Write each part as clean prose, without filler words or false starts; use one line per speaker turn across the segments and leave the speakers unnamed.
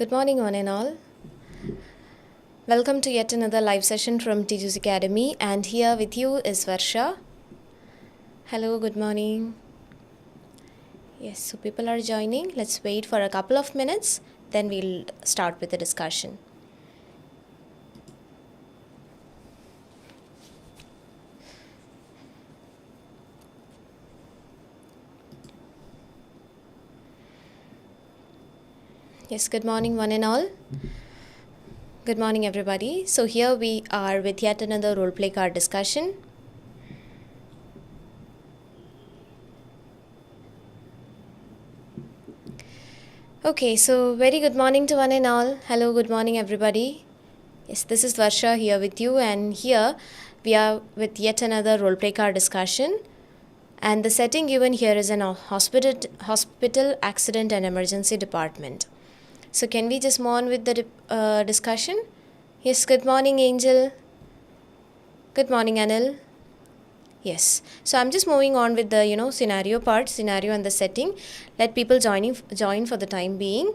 Good morning, one and all. Welcome to yet another live session from Tiju's Academy, and here with you is Varsha. Hello, good morning. Yes, so people are joining. Let's wait for a couple of minutes, then we'll start with the discussion. Yes, good morning, one and all. Good morning, everybody. So here we are with yet another roleplay card discussion. Okay, so very good morning to one and all. Hello, good morning, everybody. Yes, this is Varsha here with you, and here we are with yet another roleplay card discussion. And the setting given here is an hospital accident and emergency department. So can we just move on with the discussion? Yes, good morning, Angel. Good morning, Anil. Yes, so I'm just moving on with the scenario and the setting. Let people join for the time being.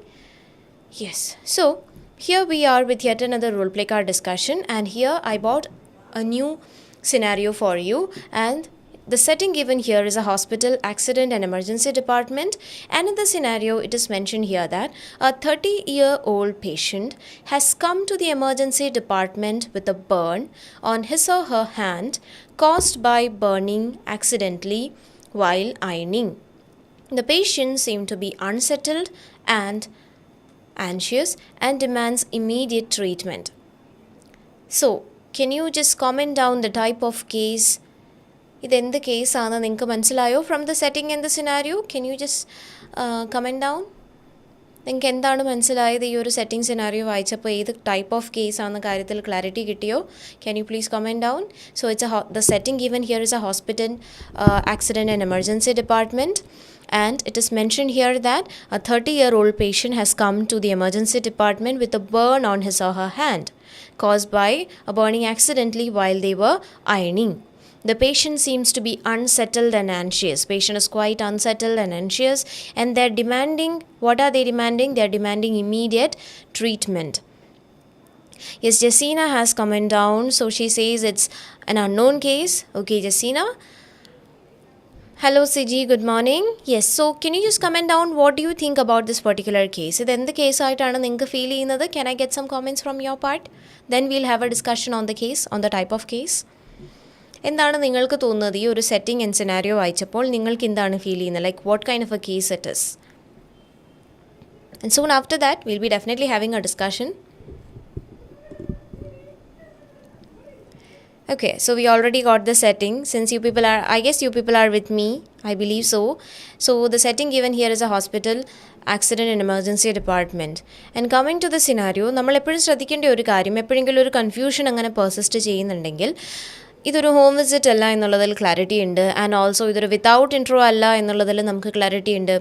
Yes, so here we are with yet another roleplay card discussion, and here I bought a new scenario for you, and the setting given here is a hospital accident and emergency department, and in the scenario it is mentioned here that a 30-year-old patient has come to the emergency department with a burn on his or her hand caused by burning accidentally while ironing. The patient seemed to be unsettled and anxious and demands immediate treatment. So, can you just comment down the type of case? Then the case from the setting and the scenario? Can you just comment down? നിങ്ങൾക്ക് എന്താണ് മനസ്സിലായത് ഈ ഒരു setting scenario വായിച്ചപ്പോൾ ഏത് type of case ആണെന്ന കാര്യത്തിൽ clarity കിട്ടിയോ? Can you please comment down? So the setting given here is a hospital accident and emergency department, and it is mentioned here that a 30-year-old patient has come to the emergency department with a burn on his or her hand caused by a burning accidentally while they were ironing. The patient seems to be unsettled and anxious. Patient is quite unsettled and anxious, and they're demanding, what are they demanding? They're demanding immediate treatment. Yes, Jessina has comment down, so she says it's an unknown case. Okay, Jessina. Hello, Siji, good morning. Yes, so can you just comment down what do you think about this particular case? Then the case aayittaanu ninge feel cheyyunnathu. Can I get some comments from your part? Then we'll have a discussion on the case, on the type of case. എന്താണ് നിങ്ങൾക്ക് തോന്നുന്നത് ഈ ഒരു setting and scenario വായിച്ചപ്പോൾ നിങ്ങൾക്ക് എന്താണ് feel ചെയ്യുന്നത്? Like what kind of A case it is? And soon after that will be definitely having A discussion. Okay, so we already got the setting. Since I guess you people are with me, I believe so. So the setting given here is a hospital accident and emergency department. And coming to the scenario, നമ്മൾ എപ്പോഴും ശ്രദ്ധിക്കേണ്ട ഒരു കാര്യം, എപ്പോഴെങ്കിലും ഒരു confusion അങ്ങനെ persist ചെയ്യുന്നുണ്ടെങ്കിൽ ഇതൊരു ഹോം വിസിറ്റ് അല്ല എന്നുള്ളതിൽ ക്ലാരിറ്റി ഉണ്ട്, ആൻഡ് ഓൾസോ ഇതൊരു വിത്തൗട്ട് ഇൻട്രോ അല്ല എന്നുള്ളതിൽ നമുക്ക് ക്ലാരിറ്റി ഉണ്ട്.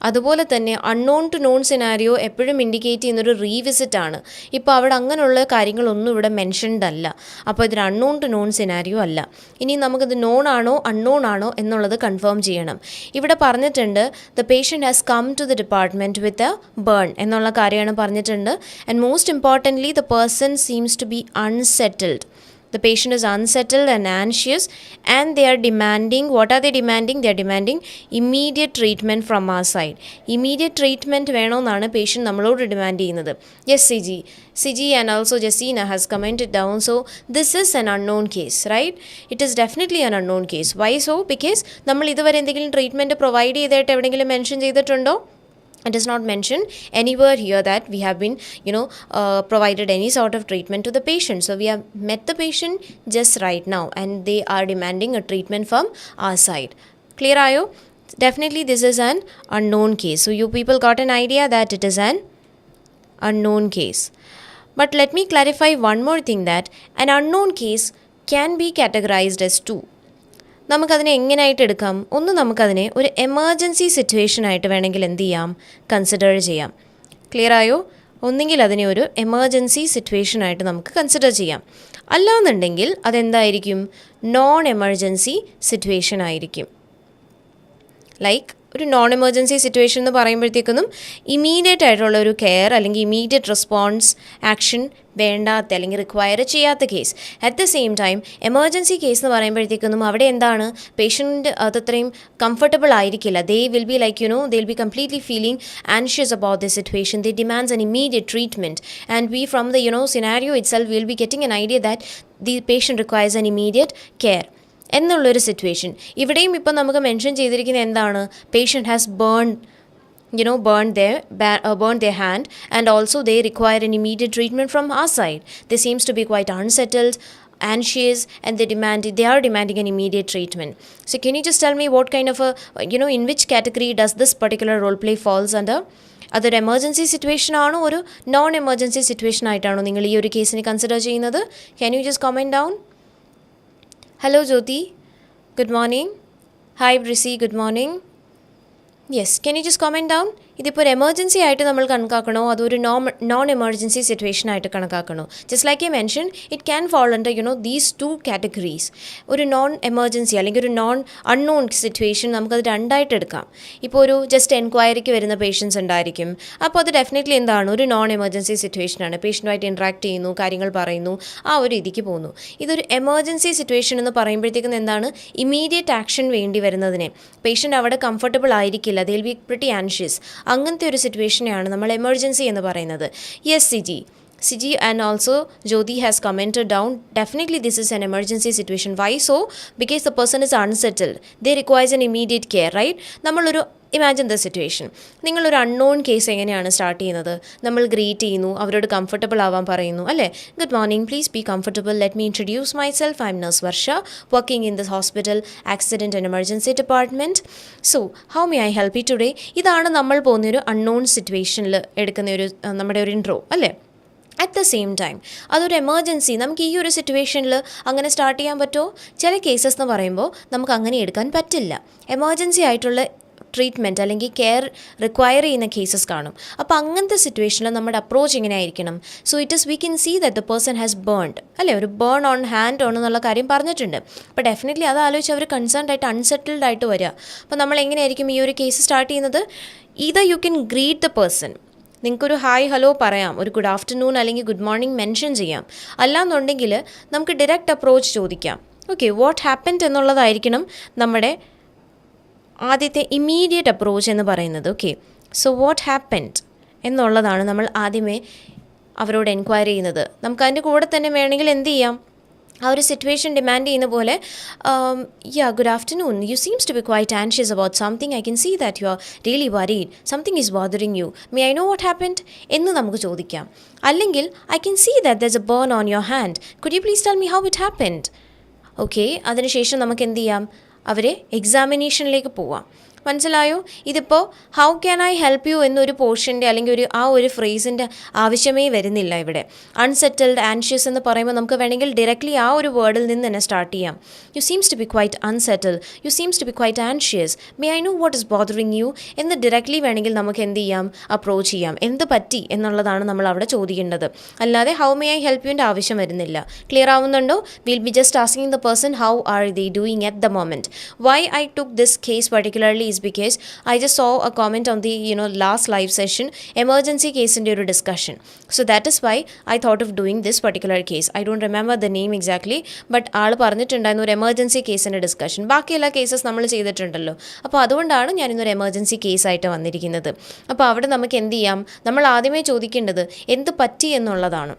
അതുപോലെ തന്നെ അൺനോൺ ടു നോൺ സിനാരിയോ എപ്പോഴും ഇൻഡിക്കേറ്റ് ചെയ്യുന്നൊരു റീവിസിറ്റ് ആണ്. ഇപ്പോൾ അവിടെ അങ്ങനെയുള്ള കാര്യങ്ങളൊന്നും ഇവിടെ മെൻഷൻഡ് അല്ല. അപ്പോൾ ഇതൊരു അൺനോൺ ടു നോൺ സിനാരിയോ അല്ല. ഇനി നമുക്കിത് നോൺ ആണോ അൺനോൺ ആണോ എന്നുള്ളത് കൺഫേം ചെയ്യണം. ഇവിടെ പറഞ്ഞിട്ടുണ്ട് the patient has come to the department with a burn എന്നുള്ള കാര്യമാണ് പറഞ്ഞിട്ടുണ്ട്. And most importantly the person seems to be unsettled. The patient is unsettled and anxious, and they are demanding, what are they demanding? They are demanding immediate treatment from our side. Immediate treatment വേണമെന്നാണ് patient നമ്മളോട് demand ചെയ്യുന്നത്. Yes Siji and also Jessina has commented down. So this is an unknown case, right? It is definitely an unknown case. Why so? Because നമ്മൾ ഇതുവരെ എന്തെങ്കിലും treatment provide ചെയ്തിട്ട് എവിടെയെങ്കിലും mention ചെയ്തിട്ടുണ്ടോ? It is not mentioned anywhere here that we have been provided any sort of treatment to the patient. So we have met the patient just right now, and they are demanding a treatment from our side. Clear ayo? Definitely this is an unknown case. So you people got an idea that it is an unknown case. But let me clarify one more thing, that an unknown case can be categorized as two. നമുക്കതിനെ എങ്ങനെയായിട്ട് എടുക്കാം? ഒന്ന്, നമുക്കതിനെ ഒരു emergency സിറ്റുവേഷനായിട്ട് വേണമെങ്കിൽ എന്ത് ചെയ്യാം? Consider ചെയ്യാം. Clear ആയോ? ഒന്നെങ്കിൽ അതിനെ ഒരു എമർജൻസി സിറ്റുവേഷനായിട്ട് നമുക്ക് കൺസിഡർ ചെയ്യാം. അല്ലാന്നുണ്ടെങ്കിൽ അതെന്തായിരിക്കും? നോൺ എമർജൻസി സിറ്റുവേഷൻ ആയിരിക്കും. ലൈക്ക് ഒരു നോൺ എമർജൻസി സിറ്റുവേഷൻ എന്ന് പറയുമ്പോഴത്തേക്കൊന്നും ഇമീഡിയറ്റ് ആയിട്ടുള്ള ഒരു കെയർ അല്ലെങ്കിൽ ഇമീഡിയറ്റ് റെസ്പോൺസ് ആക്ഷൻ വേണ്ടാത്ത അല്ലെങ്കിൽ റിക്വയർ ചെയ്യാത്ത case. At the same time emergency case എന്ന് പറയുമ്പോഴത്തേക്കൊന്നും അവിടെ എന്താണ് പേഷ്യൻ്റ് അതത്രയും കംഫർട്ടബിൾ ആയിരിക്കില്ല. They will be like they will be completely feeling anxious about the situation. They demands an immediate treatment and we from the scenario it self will be getting an idea that the patient requires an immediate care എന്നുള്ളൊരു situation. ഇവിടെയും ഇപ്പം നമുക്ക് mention ചെയ്തിരിക്കുന്നത് എന്താണ്? Patient has burned their hand, and also they require an immediate treatment from our side. They seems to be quite unsettled, anxious, and they are demanding an immediate treatment. So can you just tell me what kind of in which category does this particular role play falls under? അതൊരു emergency situation ആണോ ഒരു non emergency situation ആയിട്ടാണോ നിങ്ങൾ ഈ ഒരു കേസിനെ consider ചെയ്യുന്നത്? Can you just comment down? Hello Jyothi, good morning. Hi ബ്രിസി, good morning. Yes, can you just comment down? ഇതിപ്പോൾ ഒരു എമർജൻസി ആയിട്ട് നമ്മൾ കണക്കാക്കണോ അതോ ഒരു നോൺ എമർജൻസി സിറ്റുവേഷൻ ആയിട്ട് കണക്കാക്കണോ? Just like I mention it can fall under these two categories. ഒരു നോൺ എമർജൻസി അല്ലെങ്കിൽ ഒരു നോൺ അൺനോൺ സിറ്റുവേഷൻ നമുക്കത് രണ്ടായിട്ട് എടുക്കാം. ഇപ്പോൾ ഒരു ജസ്റ്റ് എൻക്വയറിക്ക് വരുന്ന പേഷ്യൻസ് ഉണ്ടായിരിക്കും. അപ്പോൾ അത് ഡെഫിനറ്റ്ലി എന്താണ്, ഒരു നോൺ എമർജൻസി സിറ്റുവേഷനാണ്. പേഷ്യൻറ്റുമായിട്ട് ഇൻട്രാക്ട് ചെയ്യുന്നു, കാര്യങ്ങൾ പറയുന്നു, ആ ഒരു രീതിക്ക് പോകുന്നു. ഇതൊരു എമർജൻസി സിറ്റുവേഷൻ എന്ന് പറയുമ്പോഴത്തേക്കും എന്താണ്, ഇമീഡിയറ്റ് ആക്ഷൻ വേണ്ടി വരുന്നതിനെ പേഷ്യൻ്റ് അവിടെ കംഫർട്ടബിൾ ആയിരിക്കില്ല. They will be pretty anxious. അങ്ങനത്തെ ഒരു സിറ്റുവേഷനെയാണ് നമ്മൾ എമർജൻസി എന്ന് പറയുന്നത്. Yes Siji and also Jyoti has commented down, definitely this is an emergency situation. Why so? Because the person is unsettled, they requires an immediate care, right? നമ്മളൊരു imagine the situation. നിങ്ങളൊരു unknown case എങ്ങനെയാണ് start ചെയ്യുന്നത്? നമ്മൾ greet ചെയ്യുന്നു, അവരോട് comfortable ആവാൻ പറയുന്നു, അല്ലേ? Good morning, please be comfortable, let me introduce my self, I M nurse Varsha, working in this hospital accident and emergency department. So how may I help you today? ഇതാണ് നമ്മൾ പോകുന്നൊരു unknown സിറ്റുവേഷനിൽ എടുക്കുന്ന ഒരു നമ്മുടെ ഒരു ഇൻട്രോ, അല്ലേ? At the same time അതൊരു എമർജൻസി. നമുക്ക് ഈ ഒരു സിറ്റുവേഷനിൽ അങ്ങനെ സ്റ്റാർട്ട് ചെയ്യാൻ പറ്റുമോ? ചില കേസസ് എന്ന് പറയുമ്പോൾ നമുക്ക് അങ്ങനെ എടുക്കാൻ പറ്റില്ല. എമർജൻസി ആയിട്ടുള്ള ട്രീറ്റ്മെൻറ്റ് അല്ലെങ്കിൽ കെയർ റിക്വയർ ചെയ്യുന്ന കേസസ് കാണും. അപ്പോൾ അങ്ങനത്തെ സിറ്റുവേഷനിൽ നമ്മുടെ അപ്രോച്ച് എങ്ങനെ ആയിരിക്കണം? So it is we can see that the person has burned, അല്ലേ? ഒരു ബേൺ ഓൺ ഹാൻഡ് ഓൺ എന്നുള്ള കാര്യം പറഞ്ഞിട്ടുണ്ട്. അപ്പോൾ ഡെഫിനറ്റ്ലി അത് ആലോചിച്ച് അവർ കൺസേൺഡ് ആയിട്ട് അൺസെറ്റിൽഡ് ആയിട്ട് വരിക. അപ്പോൾ നമ്മൾ എങ്ങനെയായിരിക്കും ഈ ഒരു കേസ് സ്റ്റാർട്ട് ചെയ്യുന്നത്? Either you can greet the person, നിങ്ങൾക്കൊരു ഹായ് ഹലോ പറയാം, ഒരു ഗുഡ് ആഫ്റ്റർനൂൺ അല്ലെങ്കിൽ ഗുഡ് മോർണിംഗ് മെൻഷൻ ചെയ്യാം. അല്ലാന്നുണ്ടെങ്കിൽ നമുക്ക് ഡയറക്റ്റ് അപ്രോച്ച് ചോദിക്കാം. ഓക്കെ, വാട്ട് ഹാപ്പൻഡ് എന്നുള്ളതായിരിക്കണം നമ്മുടെ ആദ്യത്തെ ഇമ്മീഡിയറ്റ് അപ്രോച്ച് എന്ന് പറയുന്നത്. ഓക്കെ, സോ വാട്ട് ഹാപ്പൻഡ് എന്നുള്ളതാണ് നമ്മൾ ആദ്യമേ അവരോട് എൻക്വയറി ചെയ്യുന്നത്. നമുക്കതിൻ്റെ കൂടെ തന്നെ വേണമെങ്കിൽ എന്ത് ചെയ്യാം, ആ ഒരു സിറ്റുവേഷൻ ഡിമാൻഡ് ചെയ്യുന്ന പോലെ ya good afternoon, you seems to be quite anxious about something, I can see that you are really worried, something is bothering you, may I know what happened എന്ന് നമുക്ക് ചോദിക്കാം. അല്ലെങ്കിൽ I can see that there is a burn on your hand, could you please tell me how it happened? Okay, അതിനുശേഷം നമുക്ക് എന്ത് ചെയ്യാം, അവരെ എക്സാമിനേഷനിലേക്ക് പോവാം. മനസ്സിലായോ? ഇതിപ്പോൾ how can I help U എന്നൊരു പോർഷൻ്റെ അല്ലെങ്കിൽ ആ ഒരു ഫ്രേസിൻ്റെ ആവശ്യമേ വരുന്നില്ല ഇവിടെ. അൺസെറ്റിൽഡ്, ആൻഷ്യസ് എന്ന് പറയുമ്പോൾ നമുക്ക് വേണമെങ്കിൽ ഡയറക്റ്റ്ലി ആ ഒരു വേർഡിൽ നിന്ന് തന്നെ സ്റ്റാർട്ട് ചെയ്യാം. You seems to be quite unsettled, you seems to be quite anxious, may I know what is bothering you എന്ന് ഡയറക്റ്റ്ലി വേണമെങ്കിൽ നമുക്ക് എന്ത് ചെയ്യാം, അപ്രോച്ച് ചെയ്യാം. എന്ത് പറ്റി എന്നുള്ളതാണ് നമ്മൾ അവിടെ ചോദിക്കേണ്ടത്. അല്ലാതെ ഹൗ മേ ഐ ഹെൽപ്പ് യുവിൻ്റെ ആവശ്യം വരുന്നില്ല. ക്ലിയർ ആവുന്നുണ്ടോ? Will be just asking the person how are they doing at the moment. Why I took this case particularly is because I just saw a comment on the last live session, emergency case in your discussion. So that is why I thought of doing this particular case. I don't remember the name exactly, but ആൾ പറഞ്ഞിട്ടുണ്ടായിരുന്നു ഒരു emergency കേസിൻ്റെ discussion. ബാക്കിയെല്ലാ cases നമ്മൾ ചെയ്തിട്ടുണ്ടല്ലോ. അപ്പോൾ അതുകൊണ്ടാണ് ഞാനിന്നൊരു emergency കേസായിട്ട് വന്നിരിക്കുന്നത്. അപ്പോൾ അവിടെ നമുക്ക് എന്ത് ചെയ്യാം, നമ്മൾ ആദ്യമേ ചോദിക്കേണ്ടത് എന്ത് പറ്റി എന്നുള്ളതാണ്.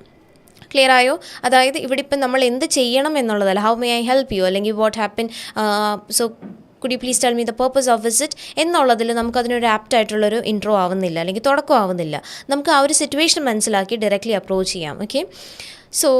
ക്ലിയർ ആയോ? അതായത് ഇവിടെ ഇപ്പം നമ്മൾ എന്ത് ചെയ്യണം എന്നുള്ളതല്ല, how may I help you അല്ലെങ്കിൽ what happen, so could you please tell me the purpose of visit എന്നുള്ളതിൽ നമുക്കതിനൊരു ആപ്റ്റായിട്ടുള്ളൊരു ഇൻട്രോ ആവുന്നില്ല അല്ലെങ്കിൽ തുടക്കം ആവുന്നില്ല. നമുക്ക് ആ ഒരു സിറ്റുവേഷൻ മനസ്സിലാക്കി ഡയറക്റ്റ്ലി അപ്രോച്ച് ചെയ്യാം. Okay, so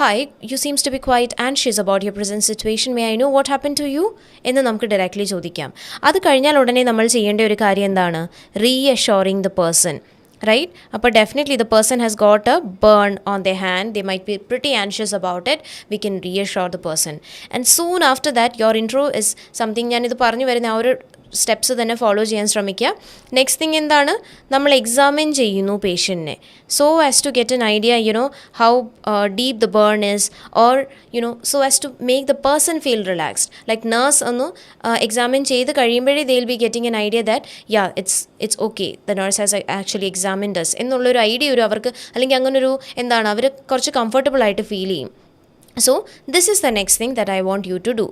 hi, you seems to be quite anxious about your present situation, may I know what happen to you എന്ന് നമുക്ക് ഡയറക്റ്റ്ലി ചോദിക്കാം. അത് കഴിഞ്ഞാൽ ഉടനെ നമ്മൾ ചെയ്യേണ്ട ഒരു കാര്യം എന്താണ്, reassuring the person. Right? But definitely the person has got a burn on their hand, they might be pretty anxious about it, we can reassure the person. And soon after that your intro is something, ഞാൻ ഇത് പറഞ്ഞു വരുന്ന ആ ഒരു steps തന്നെ follow ചെയ്യാൻ ശ്രമിക്കുക. Next thing എന്താണ്, നമ്മൾ എക്സാമിൻ ചെയ്യുന്നു പേഷ്യൻറ്റിനെ. So as to get an idea how deep the burn is, or so as to make the person feel relaxed. Like nurse ഒന്ന് എക്സാമിൻ ചെയ്ത് കഴിയുമ്പോഴേ they will be getting an idea that it's okay, the nurse has actually examined us എന്നുള്ളൊരു idea അവർക്ക്, അല്ലെങ്കിൽ അങ്ങനൊരു അവർ കുറച്ച് comfortable ആയിട്ട് feel ചെയ്യും. So this is the next thing that I want you to do.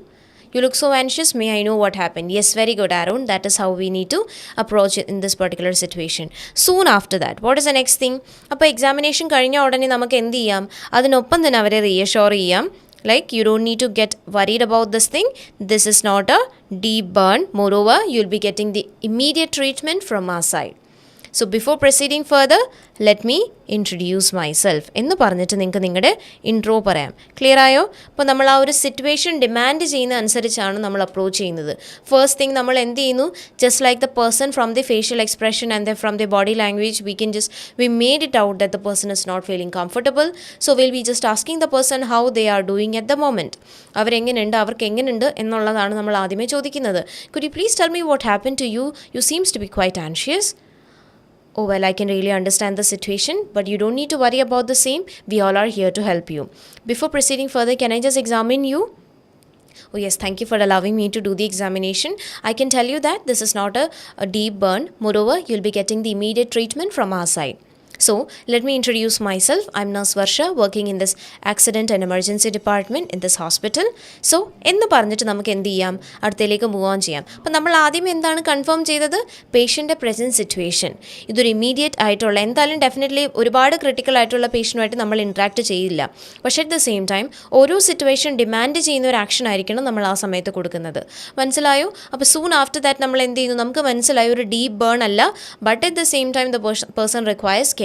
You look so anxious. May I know what happened? Yes, very good, Arun. That is how we need to approach it in this particular situation. Soon after that, what is the next thing? അപ്പോൾ examination കഴിഞ്ഞ ഉടനെ നമുക്ക് എന്ത് ചെയ്യാം, അതിനൊപ്പം തന്നെ അവരെ reassure ചെയ്യാം. Like, you don't need to get worried about this thing. This is not a deep burn. Moreover, you'll be getting the immediate treatment from our side. So before proceeding further, let me introduce myself എന്ന് പറഞ്ഞിട്ട് നിങ്ങൾക്ക് നിങ്ങളുടെ intro പറയാം. Clear ആയോ? അപ്പോൾ നമ്മൾ ആ ഒരു സിറ്റുവേഷൻ ഡിമാൻഡ് ചെയ്യുന്ന അനുസരിച്ചാണ് നമ്മൾ അപ്രോച്ച് ചെയ്യുന്നത്. ഫസ്റ്റ് തിങ് നമ്മൾ എന്ത് ചെയ്യുന്നു, just like the person from the facial expression and from the body language we made it out that the person is not feeling comfortable. So we'll be just asking the person how they are doing at the moment. അവർക്ക് എങ്ങനെയുണ്ട് എന്നുള്ളതാണ് നമ്മൾ ആദ്യമേ ചോദിക്കുന്നത്. Could you please tell me what happened to you? You seems to be quite anxious. Oh well, I can really understand the situation, but you don't need to worry about the same. We all are here to help you. Before proceeding further, can I just examine you? Oh yes, thank you for allowing me to do the examination. I can tell you that this is not a deep burn. Moreover, you'll be getting the immediate treatment from our side. So, let me introduce myself. I'm Nurse Varsha, working in this accident and emergency department in this hospital. So, എന്ന് പറഞ്ഞിട്ട് നമുക്ക് എന്ത് ചെയ്യാം, അടുത്തേക്ക് move on ചെയ്യാം. അപ്പം നമ്മൾ ആദ്യം എന്താണ് കൺഫേം ചെയ്തത്, പേഷ്യൻ്റെ പ്രസൻറ്റ് സിറ്റുവേഷൻ. ഇതൊരു ഇമ്മീഡിയറ്റ് ആയിട്ടുള്ള, എന്തായാലും ഡെഫിനറ്റ്ലി ഒരുപാട് ക്രിട്ടിക്കൽ ആയിട്ടുള്ള പേഷ്യനുമായിട്ട് നമ്മൾ ഇൻട്രാക്ട് ചെയ്യില്ല. പക്ഷേ അറ്റ് ദ സെയിം ടൈം ഓരോ സിറ്റുവേഷൻ ഡിമാൻഡ് ചെയ്യുന്ന ഒരു ആക്ഷൻ ആയിരിക്കണം നമ്മൾ ആ സമയത്ത് കൊടുക്കുന്നത്. മനസ്സിലായോ? അപ്പോൾ സൂൺ ആഫ്റ്റർ ദാറ്റ് നമ്മൾ എന്ത് ചെയ്യുന്നു, നമുക്ക് മനസ്സിലായി ഒരു ഡീപ്പ് ബേൺ അല്ല, but at the same time the person requires care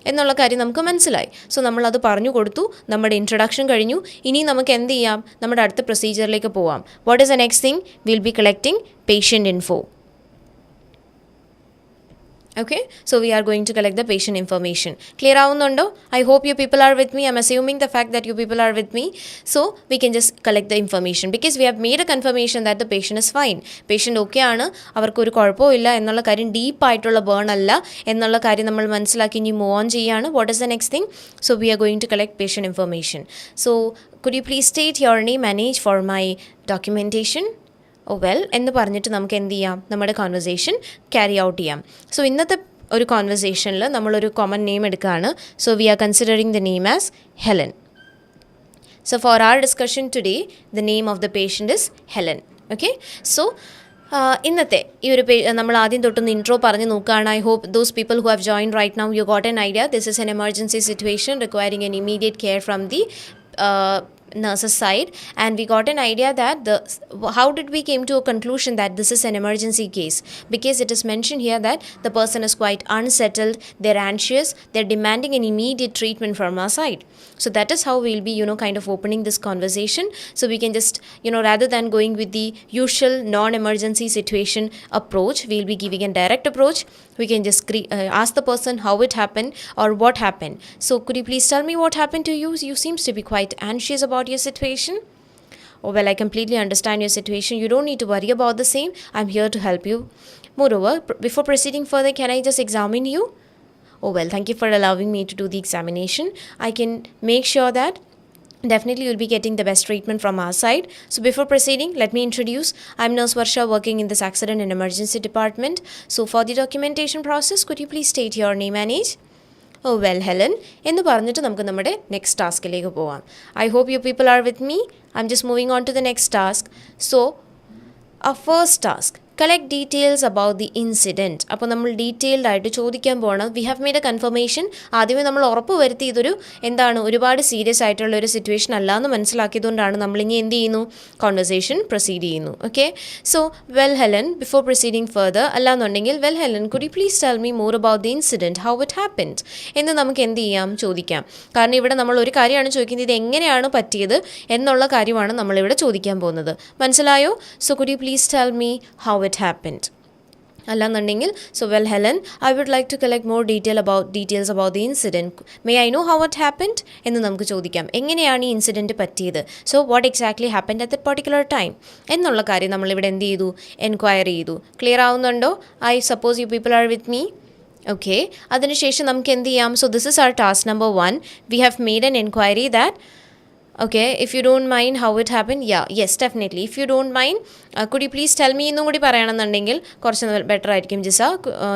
എന്നുള്ള കാര്യം നമുക്ക് മനസ്സിലായി. സോ നമ്മളത് പറഞ്ഞു കൊടുത്തു, നമ്മുടെ ഇൻട്രൊഡക്ഷൻ കഴിഞ്ഞു. ഇനി നമുക്ക് എന്ത് ചെയ്യാം, നമ്മുടെ അടുത്ത പ്രൊസീജിയറിലേക്ക് പോവാം. What is the next thing? Will be collecting patient info. Okay, so we are going to collect the patient information. Clear ആവുന്നുണ്ടോ? I hope you people are with me. I'm assuming the fact that you people are with me. So we can just collect the information because we have made a confirmation that the patient is fine. Patient okay ആണ്, അവർക്കൊരു കുഴപ്പമില്ല എന്നുള്ള കാര്യം, deep ആയിട്ടുള്ള burn അല്ല എന്നുള്ള കാര്യം നമ്മൾ മനസ്സിലാക്കി ഇനി മൂവ് ഓൺ ചെയ്യാണ്. What is the next thing? So we are going to collect patient information. So could you please state your name and age for my documentation? എന്ന് പറഞ്ഞിട്ട് നമുക്ക് എന്ത് ചെയ്യാം, നമ്മുടെ കോൺവെർസേഷൻ ക്യാരി ഔട്ട് ചെയ്യാം. സോ ഇന്നത്തെ ഒരു കോൺവെർസേഷനിൽ നമ്മളൊരു കോമൺ നെയിം എടുക്കുകയാണ്. So we are considering the name as Helen. So for our discussion today the name of the patient is Helen. Okay, so ഇന്നത്തെ ഈ ഒരു നമ്മൾ ആദ്യം തൊട്ടൊന്ന് ഇൻട്രോ പറഞ്ഞ് നോക്കുകയാണ്. I hope those people who have join right now you got an idea. This is an emergency situation requiring an immediate care from the nurse's side, and we got an idea that how did we came to a conclusion that this is an emergency case, because it is mentioned here that the person is quite unsettled, they're anxious, they're demanding an immediate treatment from our side. So that is how we'll be kind of opening this conversation. So we can just rather than going with the usual non-emergency situation approach, we'll be giving a direct approach. We can just ask the person how it happened or what happened. So could you please tell me what happened to you? You seems to be quite anxious about your situation. Oh well, I completely understand your situation. You don't need to worry about the same. I'm here to help you. Moreover, before proceeding further, can I just examine you? Oh well, thank you for allowing me to do the examination. I can make sure that definitely you'll be getting the best treatment from our side. So before proceeding, let me introduce. I'm Nurse Varsha, working in this accident and emergency department. So for the documentation process, could you please state your name and age? Oh well, Helen, എന്ന് പറഞ്ഞിട്ട് നമുക്ക് നമ്മുടെ next ടാസ്കിലേക്ക് പോവാം. I hope you people are with me. I am just moving on to the next task. So our first task, collect details about the incident. അപ്പോൾ നമ്മൾ detailed ആയിട്ട് ചോദിക്കാൻ പോകണം. V have made A confirmation. ആദ്യമേ നമ്മൾ ഉറപ്പ് വരുത്തി ഇതൊരു ഒരുപാട് സീരിയസ് ആയിട്ടുള്ള ഒരു സിറ്റുവേഷൻ അല്ല എന്ന് മനസ്സിലാക്കിയതുകൊണ്ടാണ് നമ്മളിനി എന്ത് ചെയ്യുന്നു, കോൺവെർസേഷൻ പ്രൊസീഡ് ചെയ്യുന്നു. Okay, so well Helen, before proceeding further, അല്ലാന്നുണ്ടെങ്കിൽ well Helen, could you please tell me more about the incident, how it happened എന്ന് നമുക്ക് എന്ത് ചെയ്യാം, ചോദിക്കാം. കാരണം ഇവിടെ നമ്മൾ ഒരു കാര്യമാണ് ചോദിക്കുന്നത്, ഇത് എങ്ങനെയാണ് പറ്റിയത് എന്നുള്ള കാര്യമാണ് നമ്മളിവിടെ ചോദിക്കാൻ പോകുന്നത്. മനസ്സിലായോ? So could you please tell me how it happened. അല്ലാന്നുണ്ടെങ്കിൽ well Helen, I would like to collect more details about the incident. May I know how it happened? എന്ന് നമുക്ക് ചോദിക്കാം. എങ്ങനെയാണ് ഈ ഇൻസിഡൻറ്റ് പറ്റിയത്? So what exactly happened at that particular time? എന്നുള്ള കാര്യം നമ്മളിവിടെ എന്ത് ചെയ്തു? എൻക്വയറി ചെയ്തു. ക്ലിയർ ആവുന്നുണ്ടോ? I suppose you people are with me. Okay. അതിനുശേഷം നമുക്ക് എന്ത് ചെയ്യാം? So this is our task number 1. We have made an inquiry that okay, if you don't mind how it happened, yes, definitely. If you don't mind, could you please tell me എന്നും കൂടി പറയണമെന്നുണ്ടെങ്കിൽ കുറച്ച് better ആയിരിക്കും Jisa.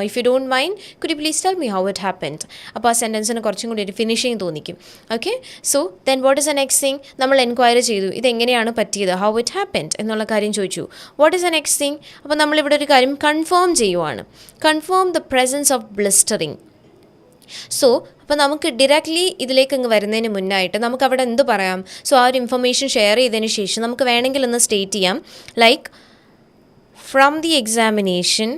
If you don't mind, could you please tell me how it happened? അപ്പോൾ ആ സെൻറ്റൻസിന് കുറച്ചും കൂടി ഒരു finishing തോന്നിക്കും. Okay, so then what is the next thing? നമ്മൾ എൻക്വയറി ചെയ്തു ഇതെങ്ങനെയാണ് പറ്റിയത്, how it happened എന്നുള്ള കാര്യം ചോദിച്ചു. What is the next thing? അപ്പോൾ നമ്മളിവിടെ ഒരു കാര്യം കൺഫേം ചെയ്യുവാണ്. Confirm the presence of blistering. So അപ്പോൾ നമുക്ക് ഡയറക്റ്റ്ലി ഇതിലേക്ക് അങ്ങ് വരുന്നതിന് മുന്നായിട്ട് നമുക്ക് അവിടെ എന്ത് പറയാം? സോ ആ ഒരു ഇൻഫർമേഷൻ ഷെയർ ചെയ്തതിന് ശേഷം നമുക്ക് വേണമെങ്കിൽ ഒന്ന് സ്റ്റേറ്റ് ചെയ്യാം, ലൈക്ക് ഫ്രം ദി എക്സാമിനേഷൻ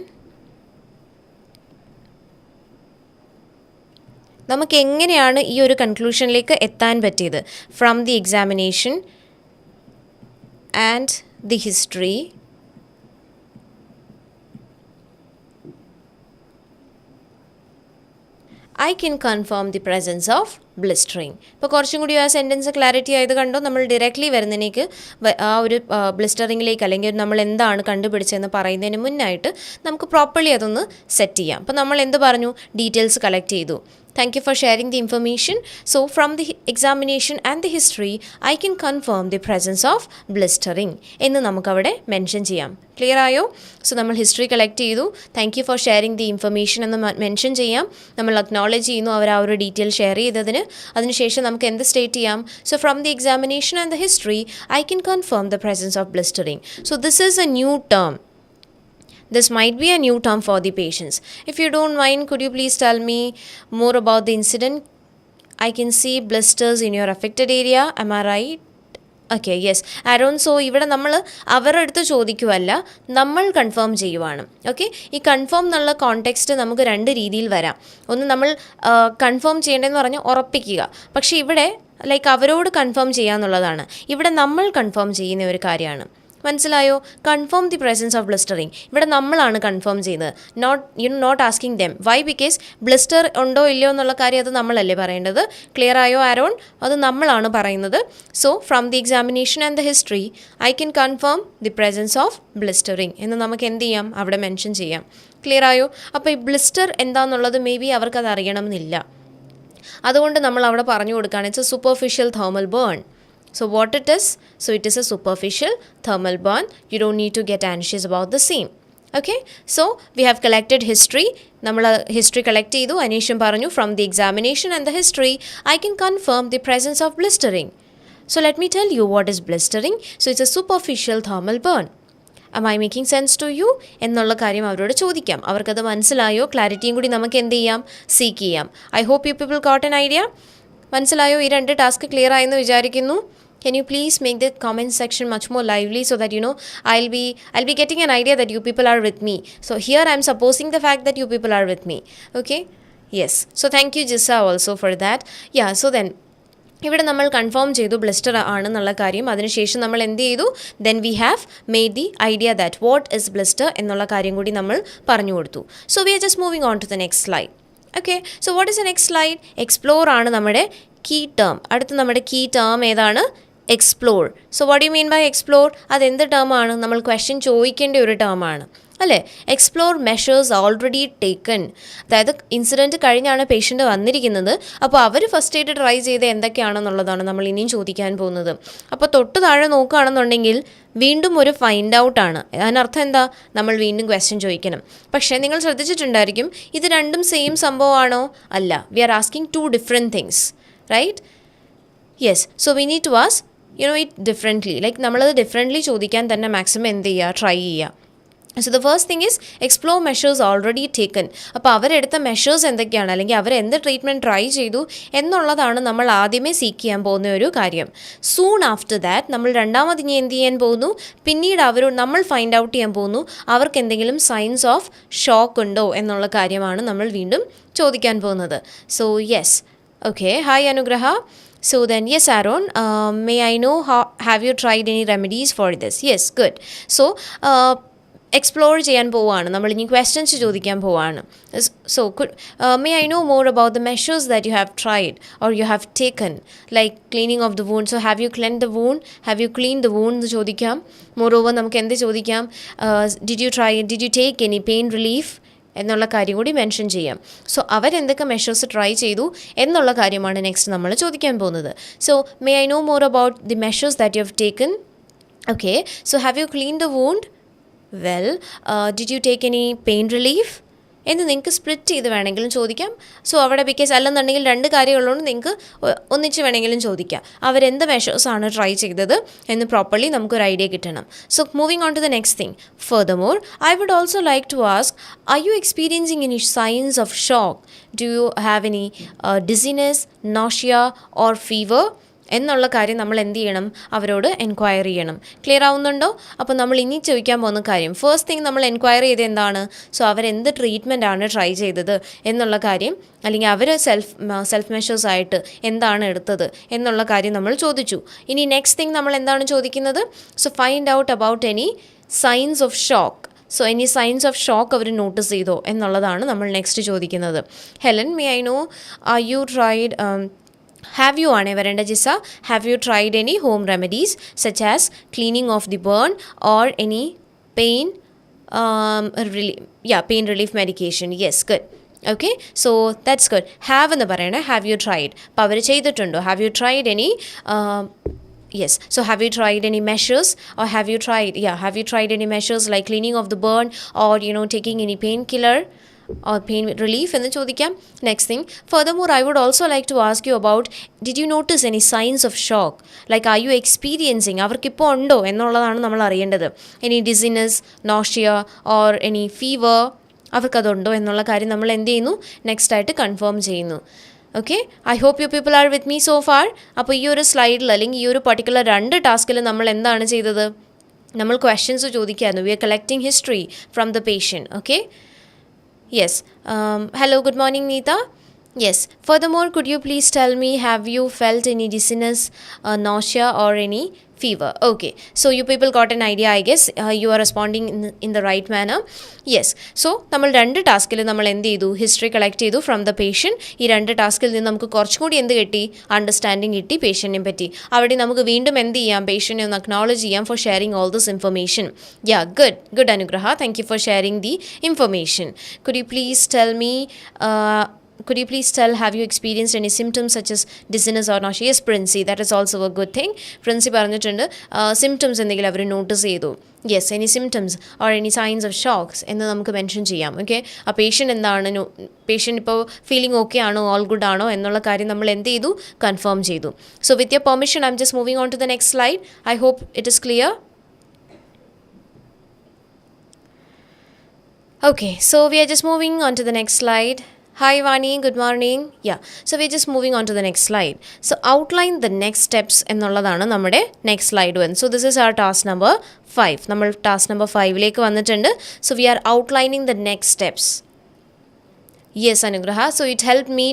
നമുക്ക് എങ്ങനെയാണ് ഈ ഒരു കൺക്ലൂഷനിലേക്ക് എത്താൻ പറ്റിയത്? From the examination and the history I can confirm the presence of blistering. ഇപ്പോൾ കുറച്ചും കൂടി ആ സെൻറ്റൻസ് ക്ലാരിറ്റി ആയത് കണ്ടോ? നമ്മൾ ഡയറക്റ്റ്ലി വരുന്നതിലേക്ക് ആ ഒരു ബ്ലിസ്റ്ററിങ്ങിലേക്ക് അല്ലെങ്കിൽ നമ്മൾ എന്താണ് കണ്ടുപിടിച്ചതെന്ന് പറയുന്നതിന് മുന്നായിട്ട് നമുക്ക് പ്രോപ്പർലി അതൊന്ന് സെറ്റ് ചെയ്യാം. അപ്പോൾ നമ്മൾ എന്ത് പറഞ്ഞു? ഡീറ്റെയിൽസ് കളക്ട് ചെയ്തു. Thank you for sharing the information. So from the examination and the history, I can confirm the presence of blistering. എന്ന് നമുക്കവിടെ മെൻഷൻ ചെയ്യാം. ക്ലിയർ ആയോ? സോ നമ്മൾ ഹിസ്റ്ററി കളക്ട് ചെയ്തു. Thank you for sharing the information എന്ന് mention ചെയ്യാം. നമ്മൾ acknowledge ചെയ്യുന്നു അവർ ആ ഒരു ഡീറ്റെയിൽ ഷെയർ ചെയ്തതിന്. അതിനുശേഷം നമുക്ക് എന്ത് സ്റ്റേറ്റ് ചെയ്യാം? So from the examination and the history I can confirm the presence of blistering. So this is a new term. This might be a new term for the patients. If you don't mind, could you please tell me more about the incident? I can see blisters in your affected area. Am I right? Okay, yes. Aaron, so ഇവിടെ നമ്മൾ അവരുടെ അടുത്ത് ചോദിക്കുവല്ല, നമ്മൾ confirm ചെയ്യുവാണ്. Okay, ഈ confirm എന്നുള്ള context നമുക്ക് രണ്ട് രീതിയിൽ വരാം. ഒന്ന് നമ്മൾ കൺഫേം ചെയ്യേണ്ടതെന്ന് പറഞ്ഞാൽ ഉറപ്പിക്കുക. പക്ഷേ ഇവിടെ ലൈക്ക് അവരോട് കൺഫേം ചെയ്യുക എന്നുള്ളതാണ്. ഇവിടെ നമ്മൾ കൺഫേം ചെയ്യുന്ന ഒരു കാര്യമാണ്. മനസ്സിലായോ? Confirm the presence of blistering. ഇവിടെ നമ്മളാണ് കൺഫേം ചെയ്യുന്നത്, not asking them. Why? Because blister ഉണ്ടോ ഇല്ലയോ എന്നുള്ള കാര്യം അത് നമ്മളല്ലേ പറയേണ്ടത്. ക്ലിയർ ആയോ ആരോൺ? അത് നമ്മളാണ് പറയുന്നത്. So from the examination and the history I can confirm the presence of blistering എന്ന് നമുക്ക് എന്ത് ചെയ്യാം? അവിടെ മെൻഷൻ ചെയ്യാം. ക്ലിയർ ആയോ? അപ്പോൾ ഈ ബ്ലിസ്റ്റർ എന്താണെന്നുള്ളത് മേ ബി അവർക്കത് അറിയണമെന്നില്ല. അതുകൊണ്ട് നമ്മൾ അവിടെ പറഞ്ഞു കൊടുക്കുകയാണ് it's a superficial thermal burn. So what it is? So it is a superficial thermal burn. You don't need to get anxious about the same. Okay, so we have collected history. നമ്മൾ history collect ചെയ്തു. അനീഷും പറഞ്ഞു from the examination and the history I can confirm the presence of blistering. So let me tell you what is blistering. So it's a superficial thermal burn. Am I making sense to you? എന്നുള്ള കാര്യം അവരോട് ചോദിക്കാം. അവർക്കത് മനസ്സിലായോ? ക്ലാരിറ്റിയും കൂടി നമുക്ക് എന്ത് ചെയ്യാം? സീക്ക് ചെയ്യാം. I hope you people got an idea. മനസ്സിലായോ? ഈ രണ്ട് ടാസ്ക് ക്ലിയർ ആയെന്ന് വിചാരിക്കുന്നു. Can you please make the comment section much more lively so that I'll be getting an idea that you people are with me. So here I'm supposing the fact that you people are with me. Okay? Yes. So thank you Jissa also for that. Yeah, so then ഇവിടെ നമ്മൾ confirm ചെയ്തു blister ആണെന്നുള്ള കാര്യം. അതിനുശേഷം നമ്മൾ എന്ത് ചെയ്തു? Then we have made the idea that what is blister എന്നുള്ള കാര്യം കൂടി നമ്മൾ പറഞ്ഞു കൊടുത്തു. So we are just moving on to the next slide. Okay, so what is the next slide? Explore ആണ് നമ്മുടെ കീ ടേം. അടുത്ത നമ്മുടെ കീ ടേം ഏതാണ്? Explore. So what you mean by explore? അതെന്ത് ടേമാണ്? നമ്മൾ ക്വസ്റ്റ്യൻ ചോദിക്കേണ്ട ഒരു ടേമാണ് അല്ലേ? Explore measures already taken. അതായത് ഇൻസിഡൻറ്റ് കഴിഞ്ഞാണ് പേഷ്യൻ്റ് വന്നിരിക്കുന്നത്. അപ്പോൾ അവർ ഫസ്റ്റ് എയ്ഡ് ട്രൈ ചെയ്ത് എന്തൊക്കെയാണെന്നുള്ളതാണ് നമ്മൾ ഇനിയും ചോദിക്കാൻ പോകുന്നത്. അപ്പോൾ തൊട്ട് താഴെ നോക്കുകയാണെന്നുണ്ടെങ്കിൽ വീണ്ടും ഒരു ഫൈൻഡ് ഔട്ടാണ്. അതിനർത്ഥം എന്താ? നമ്മൾ വീണ്ടും ക്വസ്റ്റ്യൻ ചോദിക്കണം. പക്ഷേ നിങ്ങൾ ശ്രദ്ധിച്ചിട്ടുണ്ടായിരിക്കും ഇത് രണ്ടും സെയിം സംഭവമാണോ? അല്ല. We are asking two different things, right? Yes. So we need to ask it differently. Like നമ്മളത് ഡിഫറെൻ്റ്ലി ചോദിക്കാൻ തന്നെ മാക്സിമം എന്ത് ചെയ്യുക? ട്രൈ ചെയ്യുക. So the first thing is explore measures already taken. അപ്പോൾ അവരെടുത്ത മെഷേഴ്സ് എന്തൊക്കെയാണ്, അല്ലെങ്കിൽ അവരെന്ത് ട്രീറ്റ്മെൻറ്റ് ട്രൈ ചെയ്തു എന്നുള്ളതാണ് നമ്മൾ ആദ്യമേ സീക്ക് ചെയ്യാൻ പോകുന്ന ഒരു കാര്യം. സൂൺ ആഫ്റ്റർ ദാറ്റ് നമ്മൾ രണ്ടാമത് ഇനി എന്ത് ചെയ്യാൻ പോകുന്നു? പിന്നീട് നമ്മൾ ഫൈൻഡ് ഔട്ട് ചെയ്യാൻ പോകുന്നു അവർക്ക് എന്തെങ്കിലും സൈൻസ് ഓഫ് ഷോക്ക് ഉണ്ടോ എന്നുള്ള കാര്യമാണ് നമ്മൾ വീണ്ടും ചോദിക്കാൻ പോകുന്നത്. So yes. ഓക്കെ, ഹായ് അനുഗ്രഹ. So then, yes, Aaron, may I know have you tried any remedies for this? Yes, good. So explore ചെയ്യാൻ പോവുകയാണ്, നമ്മളിനി ക്വസ്റ്റ്യൻസ് ചോദിക്കാൻ പോവുകയാണ്. So may I know more about the measures that you have tried or you have taken, like cleaning of the wound. So have you clean the wound, have you clean the wound എന്ന് ചോദിക്കാം. Moreover നമുക്ക് എന്ത് ചോദിക്കാം, did you take any pain relief എന്നുള്ള കാര്യം കൂടി mention ചെയ്യാം. So അവരെന്തൊക്കെ measures try ചെയ്തു എന്നുള്ള കാര്യമാണ് നെക്സ്റ്റ് നമ്മൾ ചോദിക്കാൻ പോകുന്നത്. So may I know more about the measures that you have taken. Okay, so have you clean the wound? Well, did you take any pain relief എന്ന് നിങ്ങൾക്ക് split ചെയ്ത് വേണമെങ്കിലും ചോദിക്കാം. സോ അവിടെ ബിക്കോസ് അല്ലെന്നുണ്ടെങ്കിൽ രണ്ട് കാര്യങ്ങളുള്ളതുകൊണ്ട് നിങ്ങൾക്ക് ഒന്നിച്ച് വേണമെങ്കിലും ചോദിക്കാം. അവരെന്ത് മെഷേഴ്സാണ് ട്രൈ ചെയ്തത് എന്ന് പ്രോപ്പർലി നമുക്കൊരു ഐഡിയ കിട്ടണം. So moving on to the next thing. Furthermore, I would also like to ask, are you experiencing any signs of shock? Do you have any dizziness, nausea or fever എന്നുള്ള കാര്യം നമ്മൾ എന്ത് ചെയ്യണം, അവരോട് enquiry ചെയ്യണം. Clear ആവുന്നുണ്ടോ? അപ്പോൾ നമ്മൾ ഇനി ചോദിക്കാൻ പോകുന്ന കാര്യം, ഫസ്റ്റ് തിങ് നമ്മൾ എൻക്വയറി ചെയ്ത് എന്താണ്, സോ അവരെന്ത് ട്രീറ്റ്മെൻ്റ് ആണ് ട്രൈ ചെയ്തത് എന്നുള്ള കാര്യം, അല്ലെങ്കിൽ അവർ സെൽഫ് മെഷേഴ്സ് ആയിട്ട് എന്താണ് എടുത്തത് എന്നുള്ള കാര്യം നമ്മൾ ചോദിച്ചു. ഇനി നെക്സ്റ്റ് തിങ് നമ്മൾ എന്താണ് ചോദിക്കുന്നത്, so find out about any signs of shock. So any signs of shock അവർ നോട്ടീസ് ചെയ്തോ എന്നുള്ളതാണ് നമ്മൾ നെക്സ്റ്റ് ചോദിക്കുന്നത്. Helen, may I know, are you tried have you ആണേ വരേണ്ട Jisa, have you tried any home remedies such as cleaning of the burn or any pain pain relief medication? Yes, good. Okay, so that's good. Have എന്ന് പറയണേ, have you tried. അപ്പോൾ അവർ ചെയ്തിട്ടുണ്ടോ? Have you tried any yes, so have you tried any measures, or have you tried any measures like cleaning of the burn or taking any painkiller or pain relief എന്ന് ചോദിക്കാം. Next thing, furthermore I would also like to ask you about, did you notice any signs of shock, like are you experiencing, അവർക്കിപ്പോൾ ഉണ്ടോ എന്നുള്ളതാണ് നമ്മൾ അറിയേണ്ടത്. any dizziness, nausea or any fever, അവർക്കതുണ്ടോ എന്നുള്ള കാര്യം നമ്മൾ എന്ത് ചെയ്യുന്നു, നെക്സ്റ്റ് ആയിട്ട് കൺഫേം ചെയ്യുന്നു. Okay, I hope you people are with me so far. അപ്പോൾ ഈ ഒരു സ്ലൈഡിൽ അല്ലെങ്കിൽ ഈ ഒരു പർട്ടിക്കുലർ 2 ടാസ്കിൽ നമ്മൾ എന്താണ് ചെയ്തത്, നമ്മൾ ക്വസ്റ്റ്യൻസ് ചോദിക്കായിരുന്നു. We are collecting history from the patient. Okay, yes. Hello, good morning, Neeta. Yes. Furthermore, could you please tell me, have you felt any dizziness, nausea or any fever? Okay, so you people got an idea, I guess. You are responding in the right manner. Yes. So നമ്മൾ 2 ടാസ്കിൽ നമ്മൾ എന്ത് ചെയ്തു, history collect ചെയ്തു from the patient. ഈ 2 ടാസ്കിൽ നിന്ന് നമുക്ക് കുറച്ചും കൂടി എന്ത് കിട്ടി, അണ്ടർസ്റ്റാൻഡിങ് കിട്ടി പേഷ്യൻറ്റിനെ പറ്റി. അവിടെ നമുക്ക് വീണ്ടും എന്ത് ചെയ്യാം, പേഷ്യൻറ്റിനെ ഒന്ന് അക്നോളജ് ചെയ്യാം for sharing all this information. Good Anugraha, thank you for sharing the information. Could you please tell, have you experienced any symptoms such as dizziness or nausea? Yes, Princey, that is also a good thing. Princey പറഞ്ഞിട്ടുണ്ട് symptoms എന്തെങ്കിലും അവർ notice ചെയ്തു. Yes, any symptoms or any signs of shocks എന്ന് നമുക്ക് mention ചെയ്യാം. Okay, ആ patient എന്താണ്, patient ഇപ്പോൾ ഫീലിംഗ് ഓക്കെ ആണോ, ഓൾ ഗുഡ് ആണോ എന്നുള്ള കാര്യം നമ്മൾ എന്ത് ചെയ്തു, കൺഫേം ചെയ്തു. So with your permission, I am just moving on to the next slide. I hope it is clear. Okay, so we are just moving on to the next slide. Hi Vani, good morning. Yeah, so we're just moving on to the next slide. So outline the next steps എന്നുള്ളതാണ് നമ്മുടെ next slide one. So this is our task number 5. നമ്മൾ task number 5ലേക്ക് വന്നിട്ടുണ്ട്. So we are outlining the next steps. Yes, Anugraha. So it helped me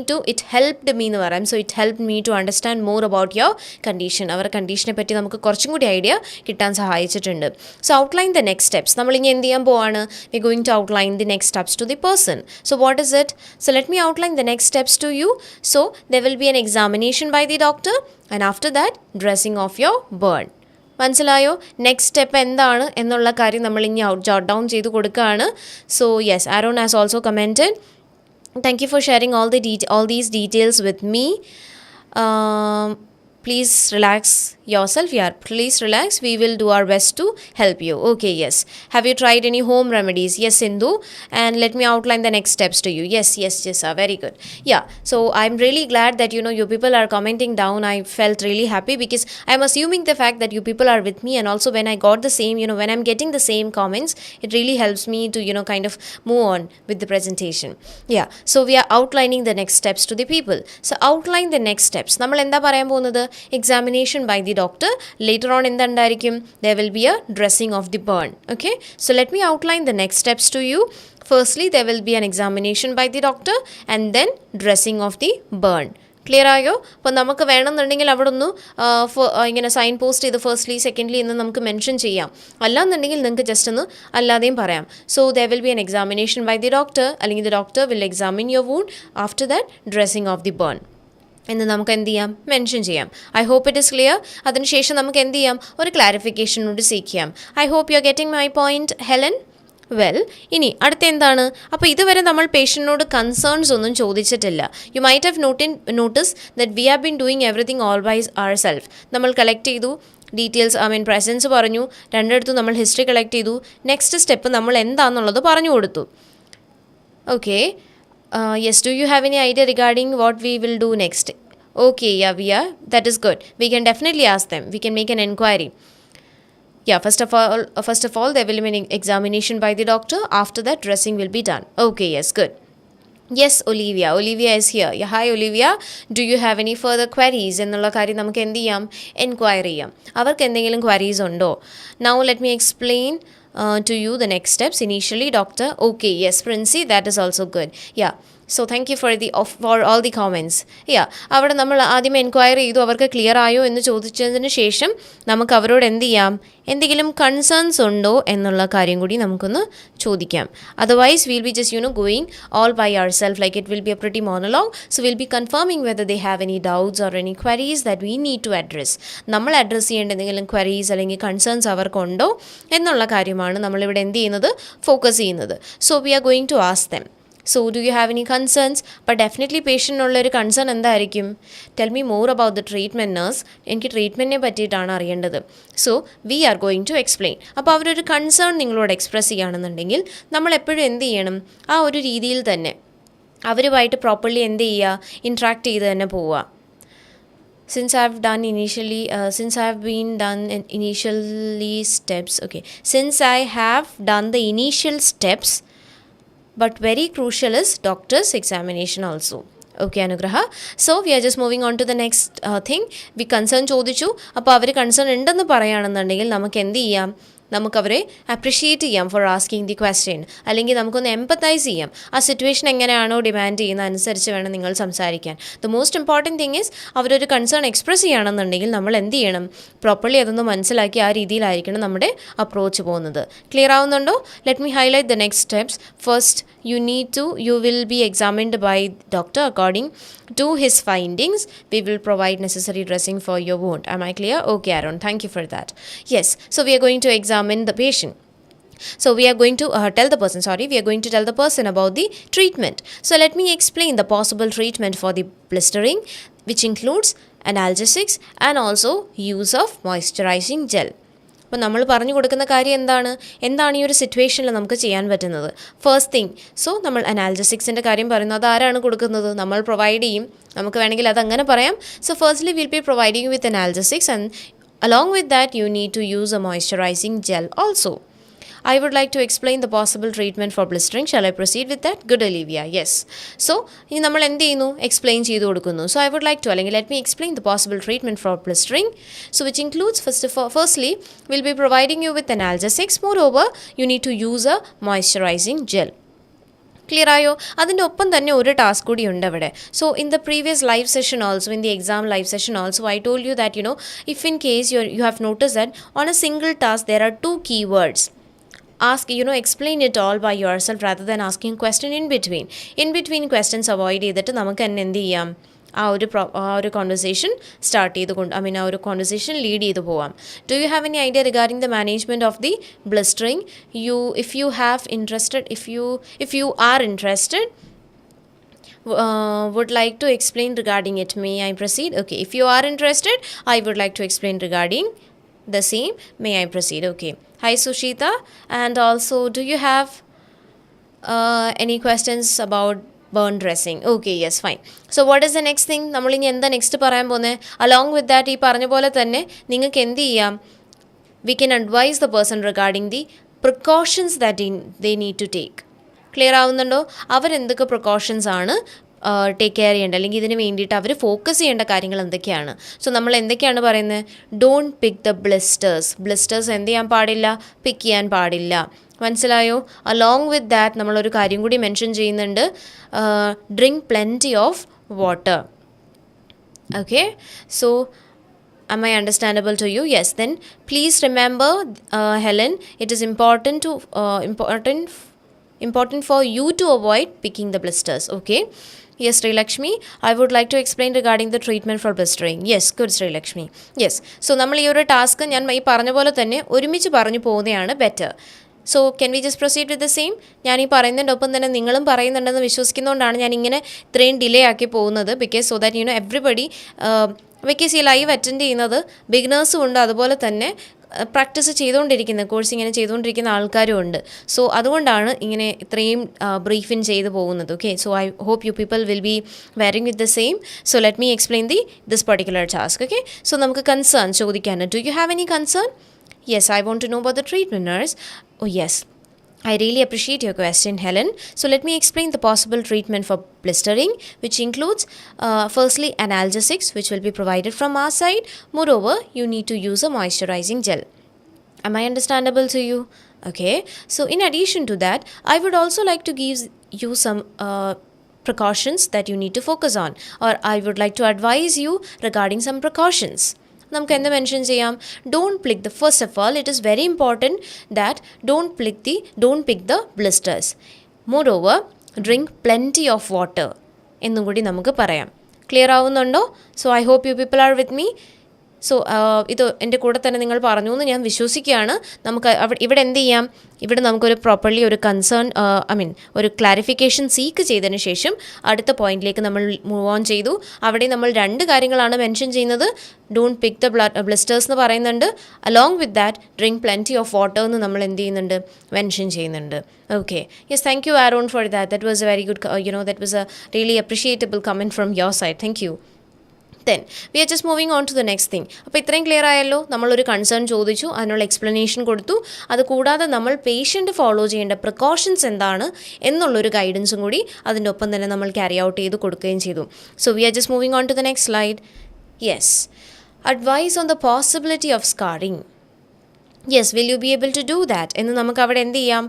എന്ന് പറയാം. So it helped me to understand more about your condition. അവരുടെ കണ്ടീഷനെ പറ്റി നമുക്ക് കുറച്ചും കൂടി ഐഡിയ കിട്ടാൻ സഹായിച്ചിട്ടുണ്ട്. So outline the next steps. നമ്മളിനി എന്ത് ചെയ്യാൻ പോവാണ്, we are going to outline the next steps to the person. So what is it? So let me outline the next steps to you. So there will be an examination by the doctor, and after that dressing of your burn. മനസ്സിലായോ? Next step എന്താണ് എന്നുള്ള കാര്യം നമ്മളിനി jot down ചെയ്ത് കൊടുക്കുകയാണ്. So yes, Aaron has also commented. Thank you for sharing all these details with me. Please relax yourself. Yeah, please relax. We will do our best to help you. Okay, yes. Have you tried any home remedies? Yes, Sindhu. And let me outline the next steps to you. Yes, very good. Yeah, so I'm really glad that you people are commenting down. I felt really happy because I'm assuming the fact that you people are with me, and also when I got the same, when I'm getting the same comments, it really helps me to kind of move on with the presentation. Yeah, so we are outlining the next steps to the people. So outline the next steps. നമ്മൾ എന്താ പറയാൻ പോകുന്നത്, examination by the doctor. Later on എന്തുണ്ടായിരിക്കും, there will be a dressing of the burn. Okay, so let me outline the next steps to you. Firstly, there will be an examination by the doctor and then dressing of the burn. Clear ആയോ? അപ്പോൾ നമുക്ക് വേണമെന്നുണ്ടെങ്കിൽ അവിടെ ഒന്ന് ഇങ്ങനെ sign post ചെയ്ത് firstly secondly എന്ന് നമുക്ക് മെൻഷൻ ചെയ്യാം. അല്ലാന്നുണ്ടെങ്കിൽ നിങ്ങൾക്ക് ജസ്റ്റ് ഒന്ന് അല്ലാതെയും പറയാം. So there will be an examination by the doctor, അല്ലെങ്കിൽ the doctor will examine your wound after that dressing of the burn എന്ന് നമുക്ക് എന്ത് ചെയ്യാം, മെൻഷൻ ചെയ്യാം. I hope it is clear. അതിനുശേഷം നമുക്ക് എന്ത് ചെയ്യാം, ഒരു ക്ലാരിഫിക്കേഷൻ കൂടി സീക്ക് ചെയ്യാം. I hope you are getting my point, Helen. Well, ഇനി അടുത്ത എന്താണ്? അപ്പോൾ ഇതുവരെ നമ്മൾ പേഷ്യൻറ്റിനോട് കൺസേൺസ് ഒന്നും ചോദിച്ചിട്ടില്ല. You might have noticed that we have been doing everything all by our self. നമ്മൾ കളക്ട് ചെയ്തു ഡീറ്റെയിൽസ്, പ്രസൻസ് പറഞ്ഞു, രണ്ടിടത്തും നമ്മൾ ഹിസ്റ്ററി കളക്ട് ചെയ്തു. നെക്സ്റ്റ് സ്റ്റെപ്പ് നമ്മൾ എന്താണെന്നുള്ളത് പറഞ്ഞു കൊടുത്തു. Okay, yes, do you have any idea regarding what we will do next? Okay, yeah, that is good. We can definitely ask them. We can make an inquiry. Yeah, first of all, there will be an examination by the doctor. After that, dressing will be done. Okay, yes, good. Yes, Olivia is here. Yeah, hi Olivia. Do you have any further queries? എന്നുള്ള കാര്യം നമുക്ക് എന്ത് ചെയ്യാം, enquiry ചെയ്യാം. അവർക്ക് എന്തെങ്കിലും queries ഉണ്ടോ? Now let me explain to you the next steps. Initially, doctor. Okay, yes, Princey, that is also good. Yeah. So thank you for all the comments. Yeah, അവിടെ നമ്മൾ ആദ്യം എൻക്വയറി ചെയ്തു, അവർക്ക് ക്ലിയർ ആയോ എന്ന് ചോദിച്ചതിന് ശേഷം നമുക്ക് അവരോട് എന്ത് ചെയ്യാം, എന്തെങ്കിലും കൺസേൺസ് ഉണ്ടോ എന്നുള്ള കാര്യം കൂടി നമുക്കൊന്ന് ചോദിക്കാം. Otherwise will be just going all by our self, like it will be a pretty monologue. So will be confirming whether they have any doubts or any queries that we need to address. നമ്മൾ address ചെയ്യേണ്ട എന്തെങ്കിലും queries അല്ലെങ്കിൽ concerns അവർക്കുണ്ടോ എന്നുള്ള കാര്യമാണ് നമ്മളിവിടെ എന്ത് ചെയ്യുന്നത്, focus ചെയ്യുന്നത്. So we are going to ask them. So, do you have any concerns? But definitely patient ഉള്ളൊരു കൺസേൺ എന്തായിരിക്കും? Tell me more about the treatment, nurse. എനിക്ക് ട്രീറ്റ്മെൻറ്റിനെ പറ്റിയിട്ടാണ് അറിയേണ്ടത്. So we are going to explain. അപ്പോൾ അവരൊരു concern നിങ്ങളോട് express ചെയ്യുകയാണെന്നുണ്ടെങ്കിൽ നമ്മൾ എപ്പോഴും എന്ത് ചെയ്യണം, ആ ഒരു രീതിയിൽ തന്നെ അവരുമായിട്ട് പ്രോപ്പർലി എന്ത് ചെയ്യുക, ഇൻട്രാക്ട് ചെയ്ത് തന്നെ പോവുക. Since I have done the initial steps, but very crucial is doctor's examination also. Okay, Anugraha. So we are just moving on to the next thing. We concern ചോദിച്ചു. അപ്പോൾ അവർ കൺസേൺ ഉണ്ടെന്ന് പറയുകയാണെന്നുണ്ടെങ്കിൽ നമുക്ക് എന്ത് ചെയ്യാം, നമുക്കവരെ അപ്രിഷ്യേറ്റ് ചെയ്യാം ഫോർ ആസ്കിങ് ദി ക്വസ്റ്റ്യൻ, അല്ലെങ്കിൽ നമുക്കൊന്ന് എംപത്തൈസ് ചെയ്യാം. ആ സിറ്റുവേഷൻ എങ്ങനെയാണോ ഡിമാൻഡ് ചെയ്യുന്നത് അനുസരിച്ച് വേണം നിങ്ങൾ സംസാരിക്കാൻ. The most important thing is അവരൊരു കൺസേൺ എക്സ്പ്രസ് ചെയ്യുകയാണെന്നുണ്ടെങ്കിൽ നമ്മൾ എന്ത് ചെയ്യണം, പ്രോപ്പർലി അതൊന്ന് മനസ്സിലാക്കി ആ രീതിയിലായിരിക്കണം നമ്മുടെ അപ്രോച്ച് പോകുന്നത്. ക്ലിയർ ആവുന്നുണ്ടോ? Let me highlight the next steps. First, you will be examined by doctor according to his findings. We will provide necessary dressing for your wound. Am I clear? Okay, Aaron, thank you for that. Yes, so we are going to examine the patient. So we are going to tell the person about the treatment. So let me explain the possible treatment for the blistering, which includes analgesics and also use of moisturizing gel. അപ്പോൾ നമ്മൾ പറഞ്ഞു കൊടുക്കുന്ന കാര്യം എന്താണ് ഈ ഒരു സിറ്റുവേഷനിൽ നമുക്ക് ചെയ്യാൻ പറ്റുന്നത്? ഫസ്റ്റ് തിങ്, സോ നമ്മൾ അനാൽജസിക്സിൻ്റെ കാര്യം പറയുന്നു. അത് ആരാണ് കൊടുക്കുന്നത്? നമ്മൾ പ്രൊവൈഡ് ചെയ്യും. നമുക്ക് വേണമെങ്കിൽ അതങ്ങനെ പറയാം. So firstly will be providing with analgesics, and along with that you need to use a moisturising gel also. I would like to explain the possible treatment for blistering. Shall I proceed with that? Good, Olivia. Yes. So, ഇനി നമ്മൾ എന്ത് ചെയ്യുന്നു? Explain ചെയ്ത് കൊടുക്കുന്നു. So, I would like to, അല്ലെങ്കിൽ let me explain the possible treatment for blistering. So, which includes, firstly, we'll be providing you with analgesics. Moreover, you need to use a moisturizing gel. Clear ആയോ? അതിൻ്റെ ഒപ്പം തന്നെ ഒരു task കൂടി ഉണ്ട് അവിടെ. So in the previous live session also, in the exam live session also, I told you that if in case you have noticed that on a single task there are 2 keywords. Explain it all by yourself rather than asking question in between. In between questions avoid ചെയ്തിട്ട് നമുക്ക് തന്നെ എന്ത് ചെയ്യാം, ആ ഒരു conversation start ചെയ്തുകൊണ്ട് ആ ഒരു കോൺവെർസേഷൻ ലീഡ് ചെയ്തു പോവാം. Do you have any idea regarding the management of the blistering? If you are interested, would like to explain regarding it. May I proceed? Okay, if you are interested, I would like to explain regarding the same. May I proceed? Okay. Hi Sushita, and also do you have any questions about burn dressing? Okay, yes, fine. So what is the next thing? നമ്മൾ ഇനി എന്താ next പറയാൻ പോകുന്നത്? Along with that, ഈ പറഞ്ഞ പോലെ തന്നെ നിങ്ങൾക്ക് എന്ത് ചെയ്യാം, we can advise the person regarding the precautions that they need to take. Clear ആവുന്നുണ്ടോ? അവരെന്തൊക്കെ പ്രിക്കോഷൻസ് ആണ് ടേക്ക് കെയർ ചെയ്യേണ്ടത്, അല്ലെങ്കിൽ ഇതിന് വേണ്ടിയിട്ട് അവർ ഫോക്കസ് ചെയ്യേണ്ട കാര്യങ്ങൾ എന്തൊക്കെയാണ്? സോ നമ്മൾ എന്തൊക്കെയാണ് പറയുന്നത്? ഡോണ്ട് പിക്ക് ദ ബ്ലിസ്റ്റേഴ്സ് എന്ത് ചെയ്യാൻ പാടില്ല, പിക്ക് ചെയ്യാൻ പാടില്ല. മനസ്സിലായോ? അലോങ് വിത്ത് ദാറ്റ് നമ്മളൊരു കാര്യം കൂടി മെൻഷൻ ചെയ്യുന്നുണ്ട്, drink plenty of water. Okay, so am I understandable to you? Yes. Then please remember, Helen, it is important for you to avoid picking the blisters. Okay. Yes, Sri Lakshmi, I would like to explain regarding the treatment for blistering. Yes, good, Sri Lakshmi. Yes. So നമ്മൾ ഈ ഒരു task ഞാൻ ഈ പറഞ്ഞ പോലെ തന്നെ ഒരുമിച്ച് പറഞ്ഞു പോകുന്നതാണ് better. So can we just proceed with the same? ഞാൻ ഈ പറയുന്നതിൻ്റെ ഒപ്പം തന്നെ നിങ്ങളും പറയുന്നുണ്ടെന്ന് വിശ്വസിക്കുന്നതുകൊണ്ടാണ് ഞാൻ ഇങ്ങനെ ഇത്രയും ഡിലേ ആക്കി പോകുന്നത്. Because so that everybody, because ഈ ലൈവ് അറ്റൻഡ് ചെയ്യുന്നത് ബിഗിനേഴ്സും ഉണ്ട്, അതുപോലെ തന്നെ പ്രാക്ടീസ് ചെയ്തുകൊണ്ടിരിക്കുന്ന കോഴ്സ് ഇങ്ങനെ ചെയ്തുകൊണ്ടിരിക്കുന്ന ആൾക്കാരും ഉണ്ട്. സോ അതുകൊണ്ടാണ് ഇങ്ങനെ ഇത്രയും ബ്രീഫിൻ ചെയ്ത് പോകുന്നത്. Okay, so I hope you people will be wearing with the same. So let me explain this particular task. Okay, so നമുക്ക് കൺസേൺ ചോദിക്കാൻ. Do you have any concern? Yes, I want to know about the treatment, nurse. Oh, yes. I really appreciate your question, Helen. So let me explain the possible treatment for blistering, which includes firstly analgesics, which will be provided from our side. Moreover, you need to use a moisturizing gel. Am I understandable to you? Okay. So in addition to that, I would also like to give you some precautions that you need to focus on, or I would like to advise you regarding some precautions. നമുക്ക് എന്ത് mention ചെയ്യാം? Don't prick the, first of all it is very important that don't pick the blisters. Moreover, drink plenty of water എന്നും കൂടി നമുക്ക് പറയാം. Clear ആവുന്നുണ്ടോ? So I hope you people are with me. So ഇത് എൻ്റെ കൂടെ തന്നെ നിങ്ങൾ പറഞ്ഞു എന്ന് ഞാൻ വിശ്വസിക്കുകയാണ്. നമുക്ക് ഇവിടെ എന്ത് ചെയ്യാം? ഇവിടെ നമുക്കൊരു പ്രോപ്പർലി ഒരു കൺസേൺ, ഒരു ക്ലാരിഫിക്കേഷൻ സീക്ക് ചെയ്തതിന് ശേഷം അടുത്ത പോയിന്റിലേക്ക് നമ്മൾ മൂവ് ഓൺ ചെയ്തു. അവിടെ നമ്മൾ രണ്ട് കാര്യങ്ങളാണ് മെൻഷൻ ചെയ്യുന്നത്. ഡോണ്ട് പിക്ക് ദ ബ്ലിസ്റ്റേഴ്സ് എന്ന് പറയുന്നുണ്ട്. Along with that drink plenty of water എന്ന് നമ്മൾ എന്ത് ചെയ്യുന്നുണ്ട്? മെൻഷൻ ചെയ്യുന്നുണ്ട്. Okay. Yes, thank you, Aaron, for that. That was a very good, that was a really appreciable comment from your side. Thank you. Then we are just moving on to the next thing. അപ്പോൾ ഇത്രയും clear ആയല്ലോ. നമ്മളൊരു concern ചോദിച്ചു, അതിനുള്ള explanation കൊടുത്തു. അതുകൂടാതെ നമ്മൾ patient follow ചെയ്യേണ്ട പ്രിക്കോഷൻസ് എന്താണ് എന്നുള്ളൊരു ഗൈഡൻസും കൂടി അതിൻ്റെ ഒപ്പം തന്നെ നമ്മൾ ക്യാരി ഔട്ട് ചെയ്ത് കൊടുക്കുകയും ചെയ്തു. So we are just moving on to the next slide. Yes, advice on the possibility of scarring. Yes, will you be able to do that എന്ന് നമുക്ക് അവിടെ എന്ത് ചെയ്യാം?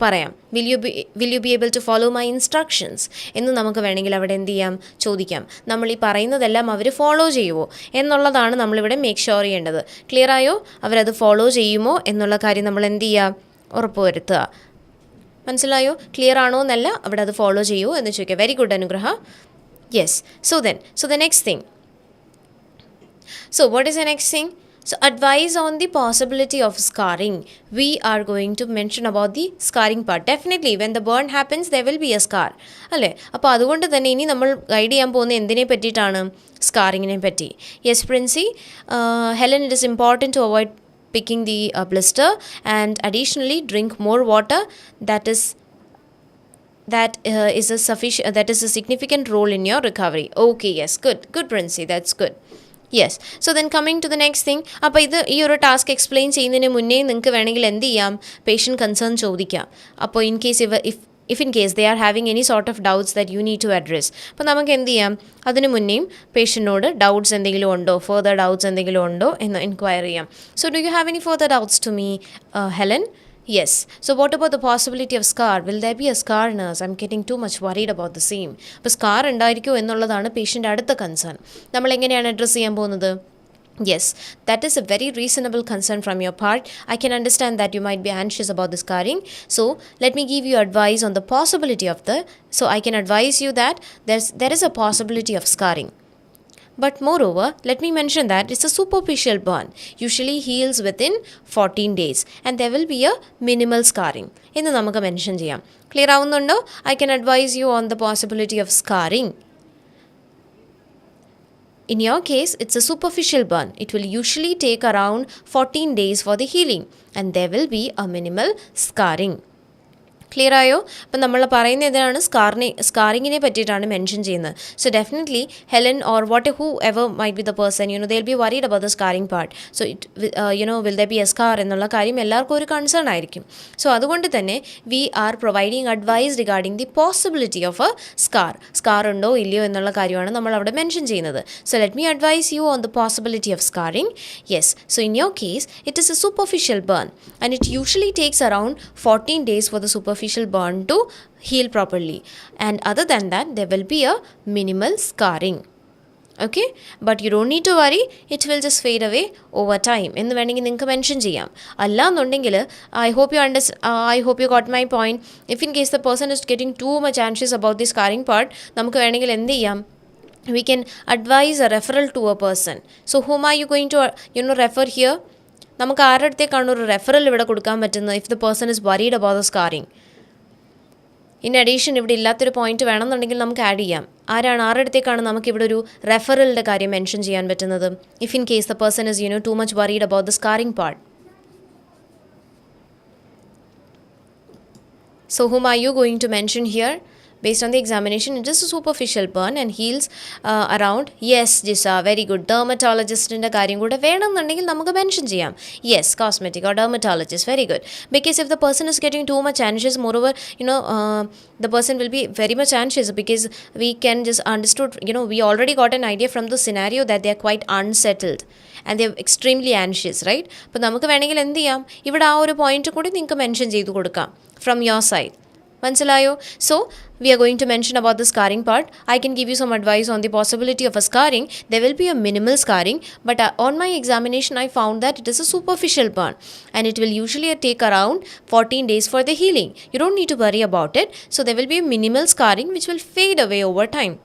പറയാം. Will you be able to follow my instructions എന്ന് നമുക്ക് വേണമെങ്കിൽ അവിടെ എന്ത് ചെയ്യാം? ചോദിക്കാം. നമ്മൾ ഈ പറയുന്നതെല്ലാം അവർ ഫോളോ ചെയ്യുമോ എന്നുള്ളതാണ് നമ്മളിവിടെ മേക്ക് ഷുവർ ചെയ്യേണ്ടത്. ക്ലിയർ ആയോ? അവരത് ഫോളോ ചെയ്യുമോ എന്നുള്ള കാര്യം നമ്മൾ എന്ത് ചെയ്യുക? ഉറപ്പുവരുത്തുക. മനസ്സിലായോ? ക്ലിയർ ആണോ എന്നല്ല, അവിടെ അത് ഫോളോ ചെയ്യുമോ എന്ന് ചോദിക്കുക. വെരി ഗുഡ്, അനുഗ്രഹ. Yes. So the next thing. So what is the next thing? So advice on the possibility of scarring. We are going to mention about the scarring part. Definitely when the burn happens there will be a scar. അല്ലേ? അപ്പോൾ അതുകൊണ്ട് തന്നെ ഇനി നമ്മൾ guide ചെയ്യാൻ പോകുന്ന എന്തിനെ പറ്റിയിട്ടാണ്? സ്കാറിങ്ങിനെ പറ്റി. Yes Princy. Helen, it is important to avoid picking the blister and additionally drink more water. That is a significant role in your recovery. Okay, yes, good Princey, that's good. Yes. So then coming to the next thing. അപ്പോൾ ഈ ഒരു task explain ചെയ്യുന്നതിന് മുന്നേ നിങ്ങൾക്ക് വേണമെങ്കിൽ എന്ത് ചെയ്യാം? Patient concern ചോദിക്കാം. അപ്പോൾ in case they are having any sort of doubts that you need to address, അപ്പോൾ നമുക്ക് എന്ത് ചെയ്യാം? അതിന് മുന്നേയും പേഷ്യൻറ്റിനോട് ഡൗട്ട്സ് എന്തെങ്കിലും ഉണ്ടോ, ഫർദർ ഡൗട്ട്സ് എന്തെങ്കിലും ഉണ്ടോ എന്ന് എൻക്വയർ ചെയ്യാം. So do you have any further doubts to me, Helen? Yes. So what about the possibility of scar? Will there be a scar, nurse? I'm getting too much worried about the same. അപ്പോൾ scar ഉണ്ടായിരിക്കുമോ എന്നുള്ളതാണ് പേഷ്യൻ്റെ അടുത്ത concern. നമ്മൾ എങ്ങനെയാണ് address ചെയ്യാൻ പോകുന്നത്? Yes, that is a very reasonable concern from your part. I can understand that you might be anxious about the scarring. So let me give you advice on the possibility of so I can advise you that there is a possibility of scarring. But moreover, let me mention that it's a superficial burn. Usually heals within 14 days and there will be a minimal scarring. എന്ന് നമുക്ക് mention ചെയ്യാം. Clear ആവുന്നുണ്ടോ? I can advise you on the possibility of scarring. In your case, it's a superficial burn. It will usually take around 14 days for the healing and there will be a minimal scarring. Clear ആയോ? അപ്പം നമ്മൾ പറയുന്ന ഇതിനാണ് സ്കാറിങ്ങിനെ പറ്റിയിട്ടാണ് mention ചെയ്യുന്നത്. So definitely Helen or whoever might be the person they will be worried about the scarring part. So will there be a scar എന്നുള്ള കാര്യം എല്ലാവർക്കും ഒരു കൺസേൺ ആയിരിക്കും. സോ അതുകൊണ്ട് തന്നെ we are providing advice regarding the possibility of a scar ഉണ്ടോ ഇല്ലയോ എന്നുള്ള കാര്യമാണ് നമ്മൾ അവിടെ മെൻഷൻ ചെയ്യുന്നത്. So let me advise you on the possibility of scarring. Yes. So in your case it is a superficial burn and it usually takes around 14 days for the superficial burn to heal properly, and other than that there will be a minimal scarring. Okay, but you don't need to worry, it will just fade away over time എന്ന് വേണമെങ്കിൽ നിങ്ങൾക്ക് mention ചെയ്യാം. അല്ല എന്നുണ്ടെങ്കിൽ I hope you got my point. If in case the person is getting too much anxious about the scarring part, നമുക്ക് വേണമെങ്കിൽ എന്ത് ചെയ്യാം, we can advise a referral to a person. So whom are you going to refer here? നമുക്ക് ആരുടെ അടുത്തേക്കാണ് ഒരു referral ഇവിടെ കൊടുക്കാൻ പറ്റുന്നത് if the person is worried about the scarring. In addition ഇവിടെ ഇല്ലാത്തൊരു പോയിന്റ് വേണമെന്നുണ്ടെങ്കിൽ നമുക്ക് ആഡ് ചെയ്യാം. ആരുടെ അടുത്തേക്കാണ് നമുക്ക് ഇവിടെ ഒരു റെഫറലിൻ്റെ കാര്യം മെൻഷൻ ചെയ്യാൻ പറ്റുന്നത് if in case the person is too much worried about the scarring part. So whom are you going to mention here? Based on the examination, it is a superficial burn and heals around. Yes, Jisa, very good. Dermatologist in the karyam kuda venamnundengil namukku mention cheyam. Yes, cosmetic or dermatologist, very good. Because if the person is getting too much anxious, moreover, the person will be very much anxious because we can just understood, we already got an idea from the scenario that they are quite unsettled and they are extremely anxious, right? But namukku venengil endu cheyam, ivida aa oru point kudi ningalku mention cheyidu kodukam from your side. മനസ്സിലായോ? So we are going to mention about the scarring part. I can give you some advice on the possibility of a scarring. There will be a minimal scarring, but on my examination I found that it is a superficial burn and it will usually take around 14 days for the healing. You don't need to worry about it. So there will be a minimal scarring which will fade away over time.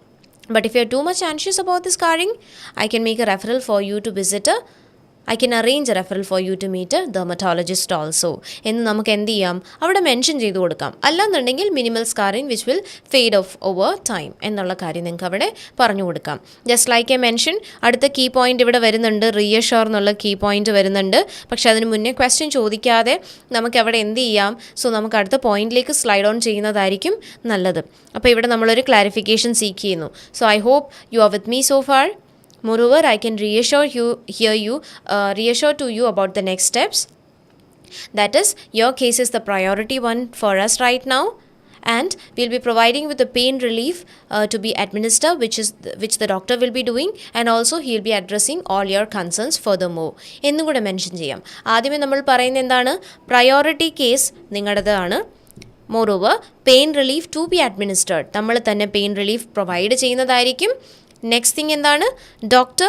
But if you are too much anxious about the scarring, I can make a referral for you to visit I can arrange a referral for you to meet a dermatologist also. എന്ന് നമുക്ക് എന്ത് ചെയ്യാം, അവിടെ mention ചെയ്ത് കൊടുക്കാം. അല്ലാന്നുണ്ടെങ്കിൽ minimal scarring which will fade of over time എന്നുള്ള കാര്യം നിങ്ങൾക്ക് അവിടെ പറഞ്ഞു കൊടുക്കാം. ജസ്റ്റ് ലൈക്ക് എ മെൻഷൻ, അടുത്ത കീ പോയിന്റ് ഇവിടെ വരുന്നുണ്ട്, റീഅഷ്യൂർ എന്നുള്ള കീ പോയിന്റ് വരുന്നുണ്ട്. പക്ഷേ അതിന് മുന്നേ ക്വസ്റ്റ്യൻ ചോദിക്കാതെ നമുക്ക് അവിടെ എന്ത് ചെയ്യാം, സോ നമുക്ക് അടുത്ത പോയിന്റിലേക്ക് സ്ലൈഡ് ഓൺ ചെയ്യുന്നതായിരിക്കും നല്ലത്. അപ്പോൾ ഇവിടെ നമ്മളൊരു ക്ലാരിഫിക്കേഷൻ സീക്ക് ചെയ്യുന്നു. So I hope you are with me so far. Moreover, I can reassure to you about the next steps. That is, your case is the priority one for us right now, and we'll be providing with the pain relief to be administered, which the doctor will be doing, and also he'll be addressing all your concerns furthermore. എന്നും കൂടെ mention ചെയ്യാം. ആദ്യമേ നമ്മൾ പറയുന്നത് എന്താണ്, priority case നിങ്ങളുടേതാണ്. Moreover, pain relief to be administered, നമ്മൾ തന്നെ പെയിൻ റിലീഫ് പ്രൊവൈഡ് ചെയ്യുന്നതായിരിക്കും. Next thing എന്താണ്, doctor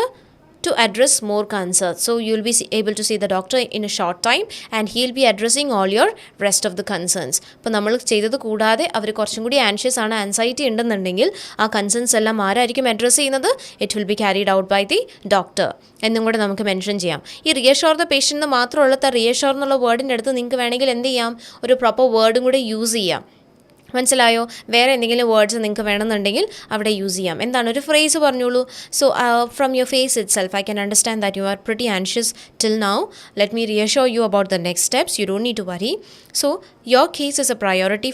to address more concerns. So you will be able to see the doctor in a short time and he will be addressing all your rest of the concerns. അപ്പോൾ നമ്മൾ ചെയ്തത് കൂടാതെ അവർ കുറച്ചും കൂടി anxious ആണ്, anxiety ഉണ്ടെന്നുണ്ടെങ്കിൽ ആ concerns എല്ലാം ആരായിരിക്കും അഡ്രസ്സ് ചെയ്യുന്നത്, it will be carried out by the doctor എന്നും കൂടെ നമുക്ക് മെൻഷൻ ചെയ്യാം. ഈ റിയഷോർ ദ പേഷ്യൻ്റ് മാത്രമുള്ള റിയഷോർ എന്നുള്ള വേർഡിൻ്റെ അടുത്ത് നിങ്ങൾക്ക് വേണമെങ്കിൽ എന്ത് ചെയ്യാം, ഒരു പ്രോപ്പർ വേർഡും കൂടെ യൂസ് ചെയ്യാം. മനസ്സിലായോ? വേറെ എന്തെങ്കിലും വേർഡ്സ് നിങ്ങൾക്ക് വേണമെന്നുണ്ടെങ്കിൽ അവിടെ യൂസ് ചെയ്യാം. എന്താണ്, ഒരു ഫ്രേസ് പറഞ്ഞോളൂ. So from your face itself I can understand that you are pretty anxious till now. Let me reassure you about the next steps. You don't need to worry. So your case is a priority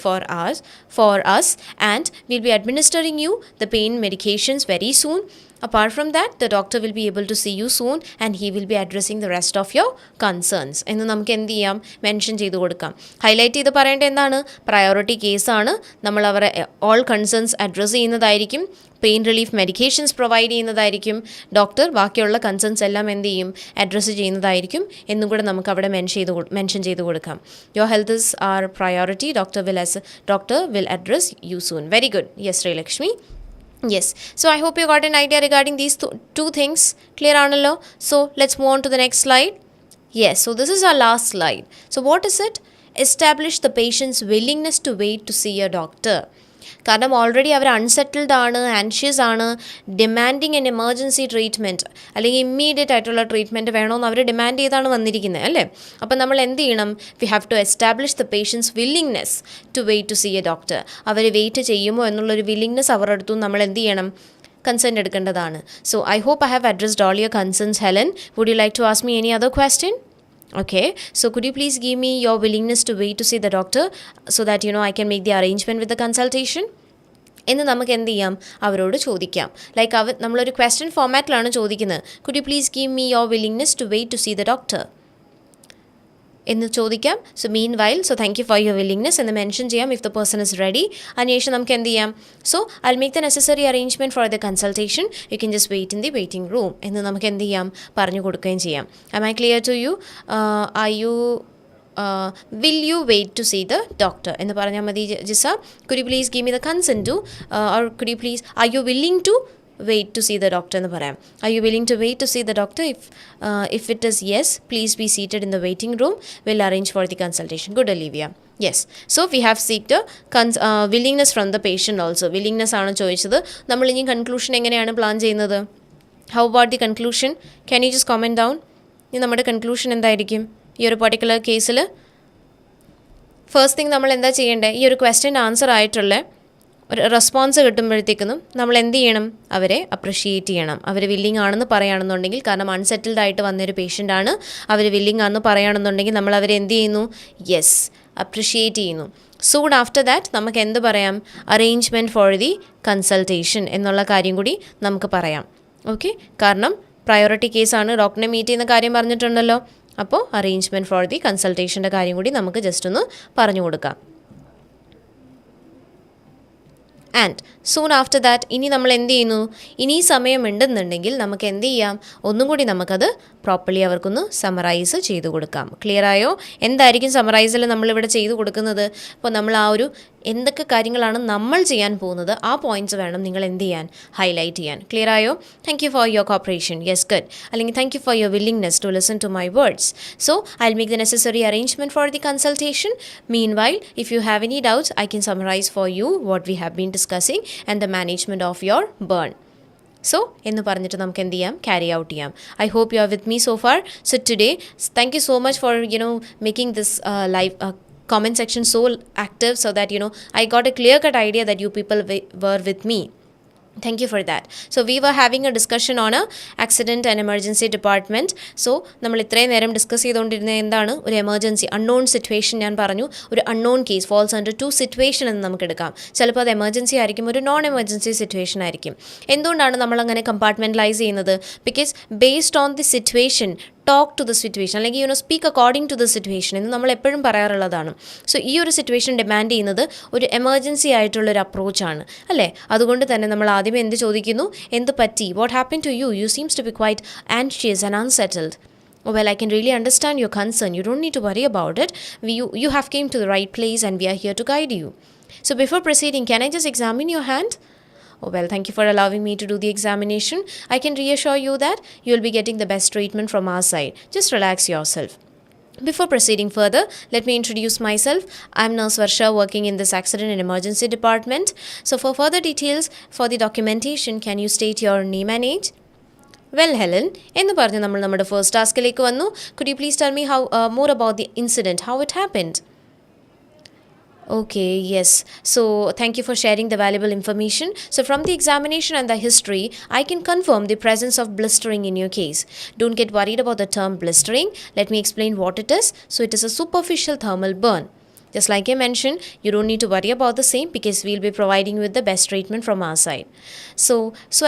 for us and we'll be administering you the pain medications very soon. Apart from that, the doctor will be able to see you soon and he will be addressing the rest of your concerns എന്ന് നമുക്ക് എന്ത് ചെയ്യാം, mention ചെയ്ത് കൊടുക്കാം. Highlight ചെയ്ത് പറയേണ്ടത് എന്താണ്, priority കേസാണ്, നമ്മൾ അവരെ ഓൾ കൺസേൺസ് അഡ്രസ്സ് ചെയ്യുന്നതായിരിക്കും, പെയിൻ റിലീഫ് മെഡിക്കേഷൻസ് പ്രൊവൈഡ് ചെയ്യുന്നതായിരിക്കും, ഡോക്ടർ ബാക്കിയുള്ള കൺസേൺസ് എല്ലാം എന്ത് ചെയ്യും, അഡ്രസ്സ് ചെയ്യുന്നതായിരിക്കും എന്നും കൂടെ നമുക്ക് അവിടെ മെൻഷൻ ചെയ്ത് കൊടുക്കാം. Your health is our priority, doctor will address you soon. Very good. Yes Sreelakshmi. Yes, so I hope you got an idea regarding these two things. Clear aanallo? So let's move on to the next slide. Yes, so this is our last slide. So what is it? Establish the patient's willingness to wait to see a doctor. കാരണം already അവർ unsettled ആണ്, anxious ആണ്, demanding an emergency treatment അല്ലെങ്കിൽ immediate ആയിട്ടുള്ള treatment വേണമെന്ന് അവർ demand ചെയ്താണ് വന്നിരിക്കുന്നത് അല്ലേ. അപ്പം നമ്മൾ എന്ത് ചെയ്യണം, we have to establish the patient's willingness to wait to see a doctor. അവർ വെയിറ്റ് ചെയ്യുമോ എന്നുള്ളൊരു വില്ലിങ്നെസ് അവരുടെ അടുത്തും നമ്മൾ എന്ത് ചെയ്യണം, കൺസേൺ എടുക്കേണ്ടതാണ്. So I hope I have addressed all your concerns. Helen, would you like to ask me any other question? Okay, so could you please give me your willingness to wait to see the doctor so that I can make the arrangement with the consultation? എന്ന് നമുക്ക് എന്ത് ചെയ്യാം, അവരോട് ചോദിക്കാം. Like നമ്മളൊരു question ഫോമാറ്റിലാണ് ചോദിക്കുന്നത്. Could you please give me your willingness to wait to see the doctor എന്ന് ചോദിക്കാം. So meanwhile, so thank you for your willingness എന്ന് മെൻഷൻ ചെയ്യാം if the person is ready. അതിനുശേഷം നമുക്ക് എന്ത് ചെയ്യാം, so I will make the necessary arrangement for the consultation. You can just wait in the waiting room എന്ന് നമുക്ക് എന്ത് ചെയ്യാം, പറഞ്ഞു കൊടുക്കുകയും ചെയ്യാം. Am I clear to U? Will you wait to see the doctor എന്ന് പറഞ്ഞാൽ മതി Jisa. Could you please give me the consent to or could you please are you willing to wait to see the doctor എന്ന് പറയാം. Are you willing to wait to see the doctor? If it is yes, please be seated in the waiting room. We'll arrange for the consultation. Good, Olivia. Yes. So we have seeked willingness from the patient also. Willingness ആണ് ചോദിച്ചത്. നമ്മൾ ഇനി conclusion എങ്ങനെയാണ് plan ചെയ്യുന്നത്? How about the conclusion? Can you just comment down? ഇനി നമ്മുടെ conclusion എന്തായിരിക്കും ഈ ഒരു പർട്ടിക്കുലർ കേസിൽ? ഫസ്റ്റ് തിങ് നമ്മൾ എന്താ ചെയ്യേണ്ടത്? ഈ ഒരു ക്വസ്റ്റ്യൻ ആൻസർ ആയിട്ടുള്ള ഒരു റെസ്പോൺസ് കിട്ടുമ്പോഴത്തേക്കും നമ്മൾ എന്ത് ചെയ്യണം? അവരെ അപ്രിഷിയേറ്റ് ചെയ്യണം. അവർ വില്ലിങ് ആണെന്ന് പറയുകയാണെന്നുണ്ടെങ്കിൽ, കാരണം അൺസെറ്റിൽഡ് ആയിട്ട് വന്നൊരു പേഷ്യൻ്റ് ആണ്, അവർ വില്ലിങ് ആണെന്ന് പറയുകയാണെന്നുണ്ടെങ്കിൽ നമ്മൾ അവരെ എന്ത് ചെയ്യുന്നു? യെസ്, അപ്രിഷിയേറ്റ് ചെയ്യുന്നു. സൂൺ ആഫ്റ്റർ ദാറ്റ് നമുക്ക് എന്ത് പറയാം? അറേഞ്ച്മെൻറ്റ് ഫോർ ദി കൺസൾട്ടേഷൻ എന്നുള്ള കാര്യം കൂടി നമുക്ക് പറയാം. ഓക്കെ, കാരണം പ്രയോറിറ്റി കേസാണ്, ഡോക്ടറിനെ മീറ്റ് ചെയ്യുന്ന കാര്യം പറഞ്ഞിട്ടുണ്ടല്ലോ. അപ്പോൾ അറേഞ്ച്മെൻറ്റ് ഫോർ ദി കൺസൾട്ടേഷൻ്റെ കാര്യം കൂടി നമുക്ക് ജസ്റ്റ് ഒന്ന് പറഞ്ഞു കൊടുക്കാം. ആൻഡ് സൂൺ ആഫ്റ്റർ ദാറ്റ് ഇനി നമ്മൾ എന്ത് ചെയ്യുന്നു? ഇനി സമയമുണ്ടെന്നുണ്ടെങ്കിൽ നമുക്ക് എന്ത് ചെയ്യാം? ഒന്നും കൂടി നമുക്കത് പ്രോപ്പർലി അവർക്കൊന്ന് സമറൈസ് ചെയ്ത് കൊടുക്കാം. ക്ലിയർ ആയോ? എന്തായിരിക്കും സമറൈസിൽ നമ്മളിവിടെ ചെയ്ത് കൊടുക്കുന്നത്? അപ്പോൾ നമ്മൾ ആ ഒരു എന്തൊക്കെ കാര്യങ്ങളാണ് നമ്മൾ ചെയ്യാൻ പോകുന്നത്, ആ പോയിൻറ്റ്സ് വേണം നിങ്ങൾ എന്ത് ചെയ്യാൻ? ഹൈലൈറ്റ് ചെയ്യാൻ. ക്ലിയർ ആയോ? Thank you for your cooperation. Yes, good. അല്ലെങ്കിൽ thank you for your willingness to listen to my words. So I will make the necessary arrangement for the consultation. Meanwhile, if you have any doubts, I can summarize for you what we have been discussing and the management of your burn. So, എന്ന് പറഞ്ഞിട്ട് നമുക്ക് എന്ത് ചെയ്യാം? Carry out ചെയ്യാം. I hope you are with me so far. So today, thank you so much for, making this live comment section so active so that, I got a clear-cut idea that you people were with me. Thank you for that. So we were having a discussion on a accident and emergency department. So നമ്മൾ ഇത്രയും നേരം discuss ചെയ്തുകൊണ്ടിരുന്നത് എന്താണ്? ഒരു emergency unknown situation ഞാൻ പറഞ്ഞു. ഒരു unknown case false under 2 situation എന്ന് നമുക്ക് എടുക്കാം. ചിലപ്പോൾ അത് എമർജൻസി ആയിരിക്കും, ഒരു നോൺ എമർജൻസി സിറ്റുവേഷൻ ആയിരിക്കും. എന്തുകൊണ്ടാണ് നമ്മളങ്ങനെ കമ്പാർട്ട്മെൻറ്റലൈസ് ചെയ്യുന്നത്? Because based on the situation talk to the situation, അല്ലെങ്കിൽ speak according to the situation എന്ന് നമ്മൾ എപ്പോഴും പറയാറുള്ളതാണ്. സോ ഈ ഒരു സിറ്റുവേഷൻ ഡിമാൻഡ് ചെയ്യുന്നത് ഒരു എമർജൻസി ആയിട്ടുള്ളൊരു അപ്രോച്ചാണ് അല്ലേ? അതുകൊണ്ട് തന്നെ നമ്മൾ ആദ്യമേ എന്ത് ചോദിക്കുന്നു? എന്ത് പറ്റി? What happen to you? You seems to be quite anxious and unsettled. Oh, well, I can really understand your concern. You don't need to worry about it. You have came to the right place and we are here to guide you. So before proceeding, can I just examine your hand? Oh, well, thank you for allowing me to do the examination. I can reassure you that you will be getting the best treatment from our side. Just relax yourself. Before proceeding further, let me introduce myself. I'm Nurse Varsha, working in this accident and emergency department. So for further details for the documentation, can you state your name and age? Well, Helen, എന്ന് പറഞ്ഞ് നമ്മൾ നമ്മുടെ first ടാസ്കിലേക്ക് വന്നു. Could you please tell me more about the incident, how it happened? Okay, yes. So, thank you for sharing the valuable information. So, from the examination and the history, I can confirm the presence of blistering in your case. Don't get worried about the term blistering. Let me explain what it is. So, it is a superficial thermal burn. Just like I mentioned, you don't need to worry about the same because we'll be providing you with the best treatment from our side. So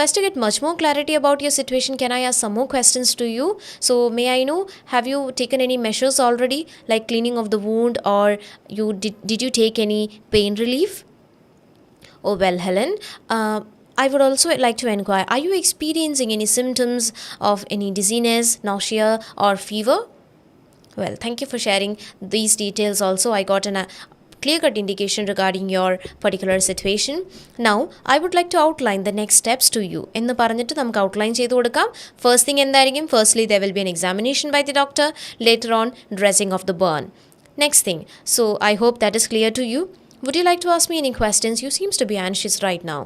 as to get much more clarity about your situation, can I ask some more questions to you? So may I know, have you taken any measures already, like cleaning of the wound, or did you take any pain relief? Oh, well, Helen, I would also like to inquire, are you experiencing any symptoms of any dizziness, nausea, or fever? Well, thank you for sharing these details also. I got a clear-cut indication regarding your particular situation. Now, I would like to outline the next steps to you. എന്ന് പറഞ്ഞിട്ട് നമുക്ക് outline ചെയ്ത് കൊടുക്കാം. First thing എന്തായിരിക്കും? Firstly there will be an examination by the doctor. Later on, dressing of the burn. Next thing. So, I hope that is clear to you. Would you like to ask me any questions? You seems to be anxious right now.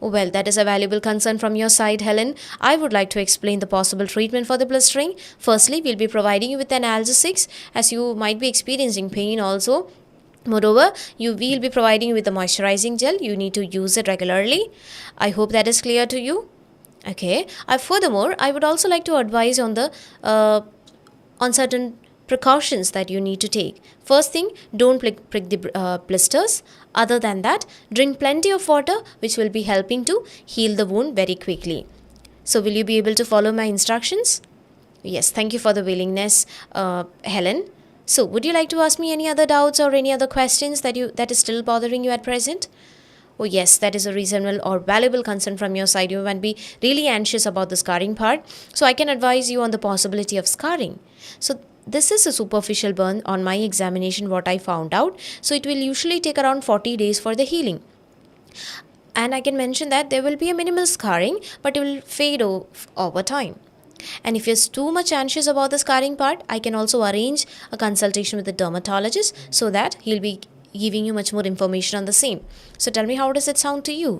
Oh, well, that is a valuable concern from your side, Helen. I would like to explain the possible treatment for the blistering. Firstly, we'll be providing you with analgesics, as you might be experiencing pain also. Moreover, will be providing you with a moisturizing gel. You need to use it regularly. I hope that is clear to you. Okay. Furthermore, I would also like to advise on certain precautions that you need to take. First thing, don't prick the blisters. Other than that, drink plenty of water, which will be helping to heal the wound very quickly. So will you be able to follow my instructions? Yes, thank you for the willingness, Helen. So would you like to ask me any other doubts or any other questions that is still bothering you at present? Oh yes, that is a reasonable or valuable concern from your side. You might be really anxious about the scarring part. So I can advise you on the possibility of scarring. So this is a superficial burn on my examination, what I found out. So it will usually take around 40 days for the healing. And I can mention that there will be a minimal scarring, but it will fade over time. And if you're too much anxious about the scarring part, I can also arrange a consultation with the dermatologist so that he'll be giving you much more information on the same. So tell me, how does it sound to you?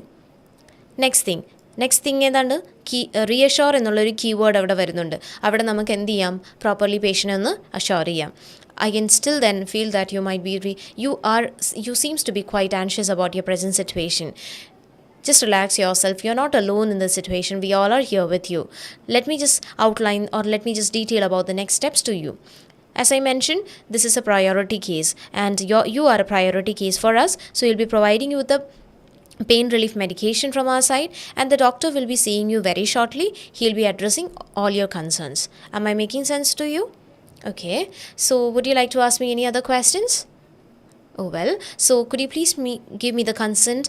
Next thing ഏതാണ്ട് റീഅഷ്യോർ എന്നുള്ളൊരു keyword അവിടെ വരുന്നുണ്ട്. അവിടെ നമുക്ക് എന്ത് ചെയ്യാം, properly പേഷ്യനെ ഒന്ന് അഷ്യോർ ചെയ്യാം. I can still then feel that you might be, you seems to be quite anxious about your present situation. Just relax yourself. You're not alone in this situation. We all are here with you. Let me just outline, or let me just detail about the next steps to you. As I mentioned, this is a priority case, and you are a priority case for us. So we'll be providing you with the pain relief medication from our side, and the doctor will be seeing you very shortly. He'll be addressing all your concerns. Am I making sense to you? Okay. So would you like to ask me any other questions? Oh well, so could you please give me the consent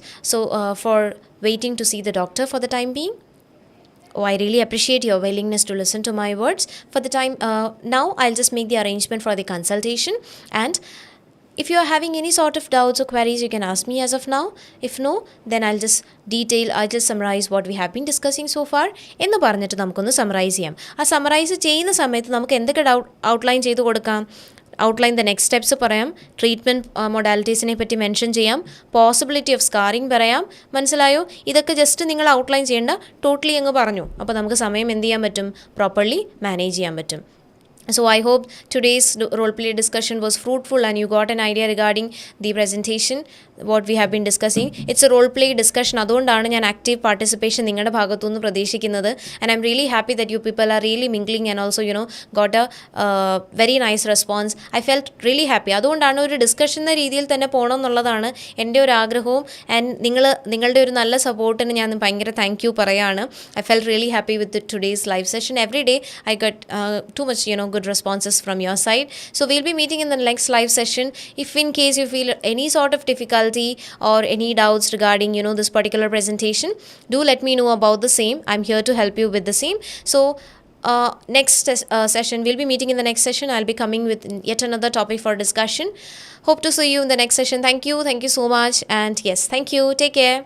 for waiting to see the doctor for the time being? Oh, I really appreciate your willingness to listen to my words. For the time now, I'll just make the arrangement for the consultation, and if you are having any sort of doubts or queries, you can ask me as of now. If no, then I'll just summarize what we have been discussing so far. എന്ന് പറഞ്ഞിട്ട് നമുക്കൊന്ന് summarise ചെയ്യാം. ആ summarise ചെയ്യുന്ന സമയത്ത് നമുക്ക് എന്തൊക്കെ outline ചെയ്ത് കൊടുക്കാം? ഔട്ട്ലൈൻ ദ നെക്സ്റ്റ് സ്റ്റെപ്സ് പറയാം, ട്രീറ്റ്മെൻറ്റ് മൊഡാലിറ്റീസിനെ പറ്റി മെൻഷൻ ചെയ്യാം, പോസിബിലിറ്റി ഓഫ് സ്കാറിങ് പറയാം. മനസ്സിലായോ? ഇതൊക്കെ ജസ്റ്റ് നിങ്ങൾ ഔട്ട്ലൈൻ ചെയ്യേണ്ട, ടോട്ടലി അങ്ങ് പറഞ്ഞു. അപ്പോൾ നമുക്ക് സമയം എന്ത് ചെയ്യാൻ പറ്റും? പ്രോപ്പർലി മാനേജ് ചെയ്യാൻ പറ്റും. So I hope today's roleplay discussion was fruitful and you got an idea regarding the presentation, what we have been discussing. It's a roleplay discussion. അതുകൊണ്ടാണ് ഞാൻ ആക്റ്റീവ് പാർട്ടിസിപ്പേഷൻ നിങ്ങളുടെ ഭാഗത്തുനിന്ന് പ്രതീക്ഷിക്കുന്നത്. And I'm really happy that you people are really mingling and also got a very nice response. I felt really happy. അതുകൊണ്ടാണ് ഒരു discussion എന്ന രീതിയിൽ തന്നെ പോകണം എന്നുള്ളതാണ് എൻ്റെ ഒരു ആഗ്രഹവും. ആൻഡ് നിങ്ങളുടെ ഒരു നല്ല സപ്പോർട്ടിന് ഞാൻ ഭയങ്കര താങ്ക് യു പറയാണ്. I felt really happy with today's live session. Every day I got too much good responses from your side. So we'll be meeting in the next live session. If in case you feel any sort of difficulty or any doubts regarding this particular presentation, do let me know about the same. I'm here to help you with the same. So next session, we'll be meeting in the next session. I'll be coming with yet another topic for discussion. Hope to see you in the next session. Thank you so much, and yes, thank you. Take care.